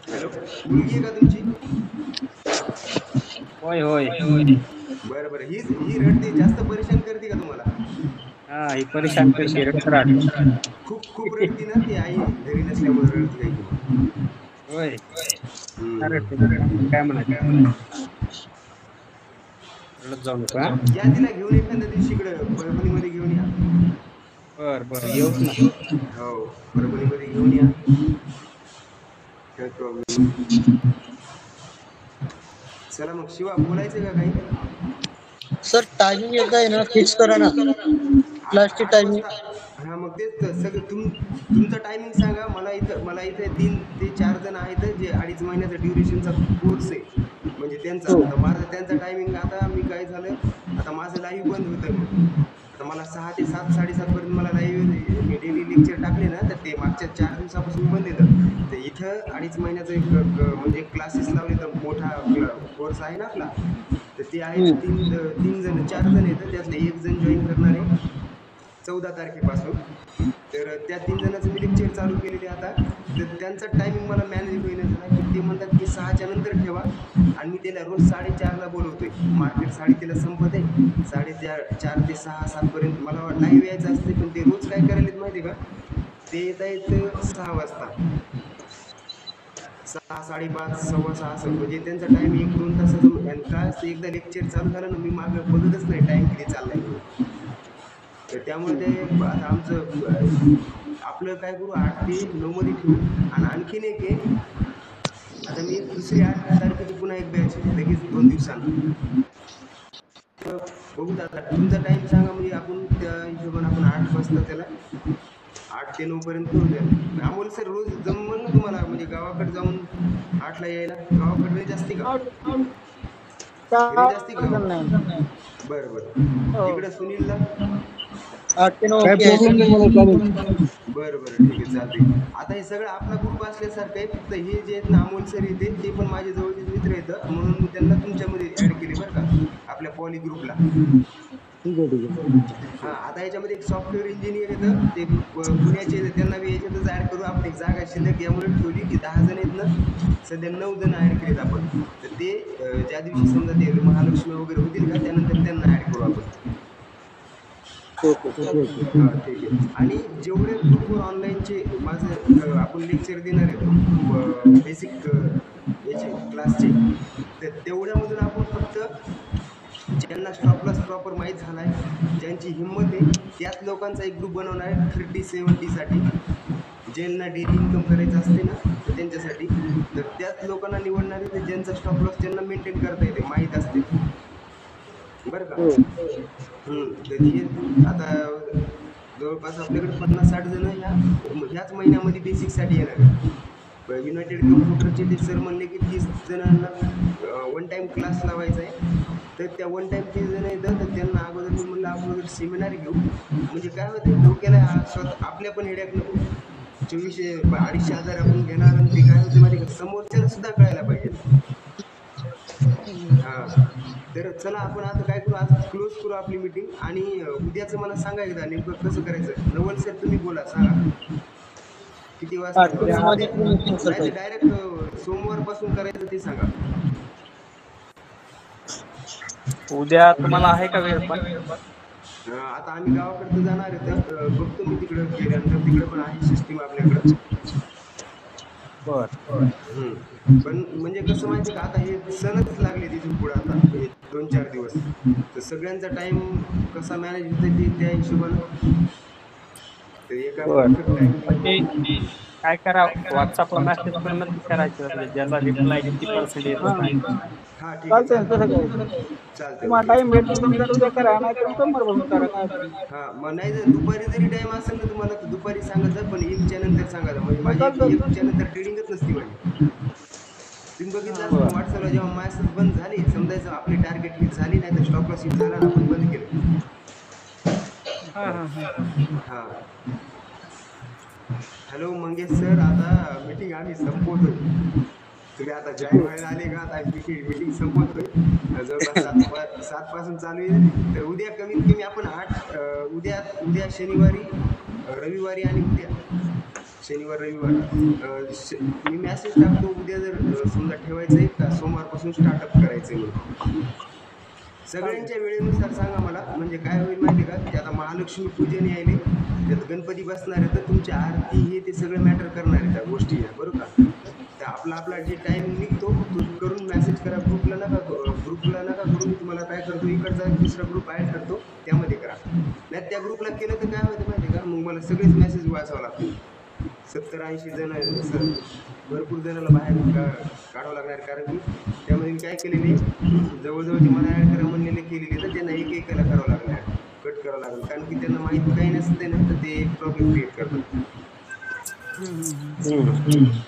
हॅलो, मुलगी आहे का तुमची? होय होय. बरं बरं. ही रडते, जास्त परेशान करते का तुम्हाला? हा, ही परेशान करते, रडत राहते. खूप रडती ना ती, आई घरी नसल्यामुळे रडती काही की. होय काय म्हणायचं, रडत जाऊ नका. या तिला घेऊन एखाद्या दिवशी इकडं परभणीमध्ये घेऊन या. बरं येऊ ना. हो परभणीमध्ये घेऊन या, काही प्रॉब्लेम नाही. चला मग शिवा, बोलायचं का काही? सर टायमिंग एकदा आहे ना फिक्स करा ना क्लासची टायमिंग. हा मग तेच सगळं तुमचा टायमिंग सांगा मला. इथे 3 ते 4 जण आहेत जे 2.5 महिन्याचा ड्युरेशनचा कोर्स आहे, म्हणजे त्यांचा. आता माझं त्यांचा टायमिंग आता मी काय झालं, आता माझं लाईव्ह बंद होतं. आता मला 6 ते 7, 7:30 पर्यंत मला लाईव्ह डेली लेक्चर टाकले ना, तर ते मागच्या 4 दिवसापासून बंद येतं. तर इथं 2.5 महिन्याचं एक म्हणजे क्लासेस लावले, तर मोठा कोर्स आहे ना आपला, तर ते आहे 4 जण येतं, त्यातले 1 जण जॉईन करणार आहे 14 तारखेपासून. तर त्या 3 जणांचं मी लेक्चर चालू केलेले आता. तर त्यांचा टायमिंग मला मॅनेज होईना झाला, की ते म्हणतात की 6च्या नंतर ठेवा, आणि मी त्याला रोज 4:30ला बोलवतोय. मार्केट 3:30ला संपत आहे, 4:30 ते 6-7 पर्यंत मला लाईव्ह यायचं असते. पण ते रोज काय करायला माहिती आहे का, ते येत 6 वाजता, 6, 5:30, 6:15 असं, म्हणजे त्यांचा टाइम 1-2 तासाचा. आणि काय असतं, एकदा लेक्चर चालू झालं ना, मी मागं बघतच नाही टाइम किती चाललाय. तर त्यामुळे ते आता आमचं आपलं काय करू, 8 ते 9 मध्ये ठेवू. आणि आणखीन एक आहे, आता मी दुसरी 8 तारखेची पुन्हा एक बॅच लगेच 2 दिवसांना. बघू आता तुमचा टाइम सांगा, म्हणजे आपण त्या हिशोबाने आपण 8 वाजता त्याला 8 ते 9 पर्यंत करू द्या. अमोल सर रोज जमल ना तुम्हाला, म्हणजे गावाकडे जाऊन 8ला यायला? गावाकडे जास्ती का जास्ती का? बरं तिकडे सुनीलला 8 ते 9 काय प्रॉब्लेम नाही मला, चालेल. बरं ठीक आहे, चालते. आता हे सगळं आपला ग्रुप असल्यासारखं आहे, फक्त हे जे आहेत ना अमोल सर येते, ते पण माझे जवळचे मित्र येतं, म्हणून मी त्यांना तुमच्यामध्ये ॲड केले बरं का, आपल्या पॉली ग्रुपला. ठीक आहे. हां, आता याच्यामध्ये एक सॉफ्टवेअर इंजिनियर येतं, ते पुण्याचे, त्यांना बी याच्यातच ॲड करू. आपण एक जागा शिल्लक यामुळे ठेवली की 10 जण आहेत ना, सध्या 9 जण ॲड केलेत आपण. तर ते ज्या दिवशी समजा ते महालक्ष्मी वगैरे होतील का त्यानंतर त्यांना ॲड करू आपण. Okay okay. हां ठीक आहे. आणि जेवढे ग्रुपवर ऑनलाईनचे माझं आपण लेक्चर देणार आहे बेसिक याचे क्लासचे, तर तेवढ्यामधून आपण फक्त ज्यांना स्टॉप लॉस प्रॉपर माहीत झाला आहे, ज्यांची हिंमत आहे, त्याच लोकांचा एक ग्रुप बनवणार आहे 30-70साठी. ज्यांना डेली इन्कम करायचं असते ना, तर त्यांच्यासाठी. तर त्याच लोकांना निवडणार आहे तर ज्यांचा स्टॉप लॉस त्यांना मेंटेन करता येते, माहीत असते, बरं का. तर हे आता जवळपास आपल्याकडे 50-60 जण ह्याच महिन्यामध्ये बेसिकसाठी येणार आहे. युनायटेड कम्प्युटरचे ते सर म्हणले की 30 जणांना वन टाईम क्लास लावायचा आहे. तर त्या वन टाईम 30 जण येतं, तर त्यांना अगोदर मी म्हणलं अगोदर सेमिनार घेऊ. म्हणजे काय होतं डोक्याला स्वतः आपल्या पण हेड्याक नको. 2,500-2,500 आपण घेणार आणि ते काय होतं माहिती का समोरच्याला सुद्धा कळायला पाहिजे. हां तर चला आपण आता काय करू, आज क्लोज करू आपली मीटिंग. आणि उद्याचं मला सांगा एकदा नेमकं कसं करायचं. नवल सर तुम्ही बोला, सांगा किती वाजता नाही डायरेक्ट सोमवारपासून करायचं ते सांगा. उद्या तुम्हाला आहे का वेळ पण? आता आम्ही गावाकडे जाणार आहे तर बघतो मी तिकडं गेल्यानंतर. तिकडं पण आहे सिस्टीम आपल्याकडं. पण म्हणजे कसं माहिती का आता हे सणच लागले तिथून पुढे आता हे 2-4 दिवस. तर सगळ्यांचा टाइम कसा मॅनेज होतं ते त्या हिशोबानं. तर एका काय करा, व्हॉट्सअपला मेसेज पण नक्की करायचं ज्याला रिप्लाय किती पर्सेंट येत नाही. हां ठीक चालतंय आहे, तसं करायचं. चालतंय. तुम्हाला टाइम भेटला तर उद्या करा, नाही तर सोमवार बसून करा. काय अडचण नाही. हां मग नाही जर दुपारी जरी टाइम असेल ना तुम्हाला तर दुपारी सांगायचं, पण 1च्या नंतर सांगायचं. म्हणजे माझी 1च्या नंतर ट्रेडिंगच नसते माझी. तुम्ही बघितलं असं व्हॉट्सअपला जेव्हा मॅसेज बंद झाली समजायचं आपली टार्गेट हिट झाली, नाही तर स्टॉप लॉस हिट झाला आणि आपण बंद केलं. हां हॅलो मंगेश सर, आता मीटिंग आम्ही संपवतोय. तुम्ही आता जॉईन व्हायला आले का? आता मीटिंग संपवतोय. जवळपास 7 पासून चालू आहे. तर उद्या कमीत कमी आपण 8 उद्या शनिवारी, रविवारी आणि उद्या शनिवार रविवार मी मॅसेज टाकतो. उद्या जर समजा ठेवायचं आहे का सोमवारपासून स्टार्टअप करायचं आहे म्हणून. सगळ्यांच्या वेळेनुसार सांगा मला. म्हणजे काय होईल माहिती का, ते आता महालक्ष्मी पूजन यायले, त्यात गणपती बसणार आहे, तर तुमची आरती हे ते सगळं मॅटर करणार आहे त्या गोष्टी, बरोबर का. तर आपला जे टाईम निघतो तो करून मेसेज करा. ग्रुपला नका करून मी तुम्हाला काय करतो इकडचा दुसरा ग्रुप ॲड करतो, त्यामध्ये करा. नाही त्या ग्रुपला केलं तर काय होतं माहिती का, मग मला सगळेच मेसेज वाचावं लागतील. 70-80 जण भरपूर जणाला बाहेर काढावं लागणार. कारण की त्यामध्ये मी काय केलेले जवळजवळ जे मला ॲड करा म्हणलेले केलेले, तर त्यांना एकाला करावं लागणार, कट करावं लागेल. कारण की त्यांना माहिती काही नसते ना, तर ते प्रॉब्लेम क्रिएट करतात.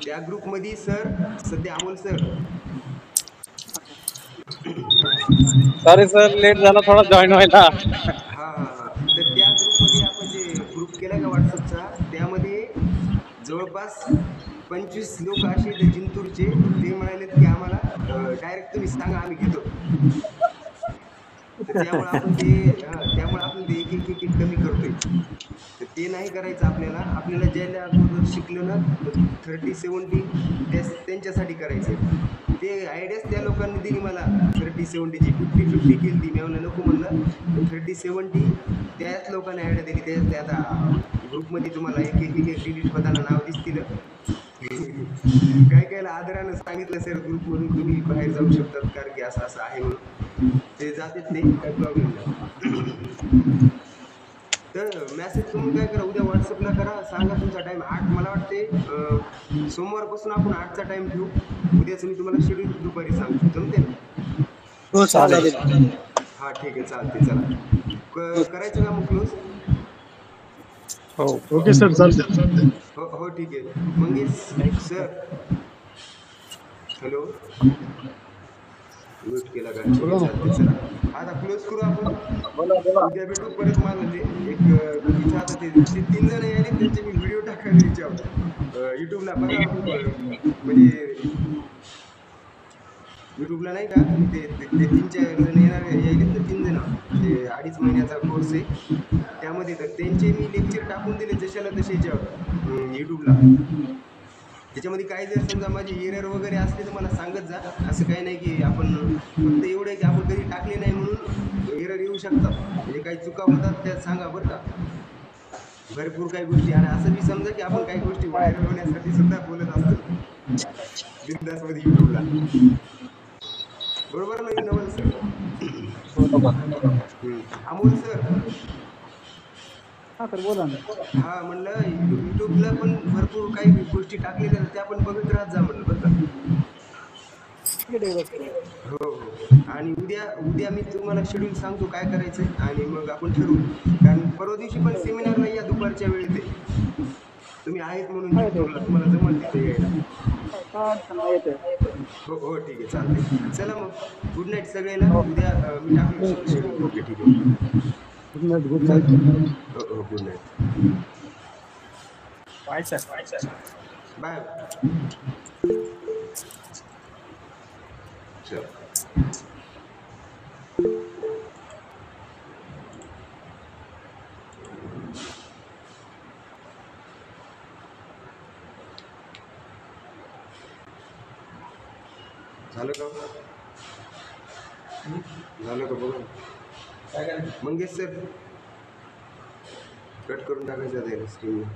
त्या ग्रुपमध्ये सर सध्या Amol sir, sorry sir, late झाला थोडा जॉईन व्हायला. हां तर त्या ग्रुपमध्ये आपण जे ग्रुप केला का व्हॉट्सअपचा, त्यामध्ये जवळपास 25 लोक असे आहेत जिंतूरचे. ते म्हणालेत की आम्हाला डायरेक्ट तुम्ही सांगा आम्ही घेतो. तर त्यामुळे आपण ते एक कमी करतोय. तर ते नाही करायचं आपल्याला ज्याला अगोदर शिकलं ना 30-70 त्यांच्यासाठी करायचं. ते आयडियाच त्या लोकांनी दिली मला. 30-70ची 50-50 केली ती. मी म्हणलं नको म्हणलं. 30-70 त्याच लोकांनी आयडिया दिली. ते आता ग्रुपमध्ये तुम्हाला एक डिलीट होताना नाव दिसतील. काय आदरानं सांगितलं सर ग्रुपमधून तुम्ही बाहेर जाऊ शकतात, कारण की असं असं आहे म्हणून. ते जातात नाही, काय प्रॉब्लेम नाही. तर मेसेज तुम्ही काय करा, उद्या व्हॉट्सअपला करा, सांगा तुमचा टाईम. 8 मला वाटते सोमवारपासून आपण 8चा टाईम ठेवू. उद्याचं मी तुम्हाला शेड्यूल दुपारी सांगतो, जमते ना? हो चालेल. हां ठीक आहे, चालते. चला करायचं का मग क्लोज? ओके सर, चालतंय. हो ठीक आहे. मंगेश सर, हॅलो, म्यूट केला का? चालते. चला आता क्लोज करू आपण. उद्या भेटू परत. मला एक तिथं आता ते 3 जण यायले, त्यांचे मी व्हिडिओ टाकायला याच्यावर यूट्यूबला बघा. म्हणजे यूट्यूबला नाही का, ते 3-4 जण यायले तर 3 जण. ते 2.5 महिन्याचा कोर्स आहे त्यामध्ये. तर त्यांचे मी लेक्चर टाकून दिले जशाला तसे याच्यावर यूट्यूबला. त्याच्यामध्ये काही जर समजा माझी एरर वगैरे असले तर मला सांगत जा. असं काही नाही की आपण फक्त एवढं आहे की आपण कधी टाकले नाही म्हणून एरर येऊ शकतात. म्हणजे काही चुका होतात त्या सांगा बरं का. भरपूर काही गोष्टी आणि असं बी समजा की आपण काही गोष्टी व्हायरल होण्यासाठी सुद्धा बोलत असतो बिंदासमध्ये युट्यूबला. बरोबर ना नवल सर? अमोल सर. हा सर बोला ना. हा म्हणलं युट्यूबला पण भरपूर काही गोष्टी टाकलेल्या आहेत त्या पण बघत राहत जा म्हणलं बरं का. हो हो. आणि उद्या मी तुम्हाला शेड्यूल सांगतो काय करायचं आणि मग आपण ठरवू. कारण परवा दिवशी पण सेमिनारला या दुपारच्या वेळेत आहे. तुम्ही आहेत म्हणून युट्यूबला तुम्हाला जमल तिथे यायला. हो हो ठीक आहे चालतंय. चला मग गुड नाईट सगळ्याला. उद्या मी टाकलो शेड्यूल. ओके ठीक आहे. Good night. हो हो good night. Bye sir. Bye. चल. झालं का? झालं का बघा. काय करायचं? मंगेश सर कट करून टाकायचं आहे स्क्रीनला.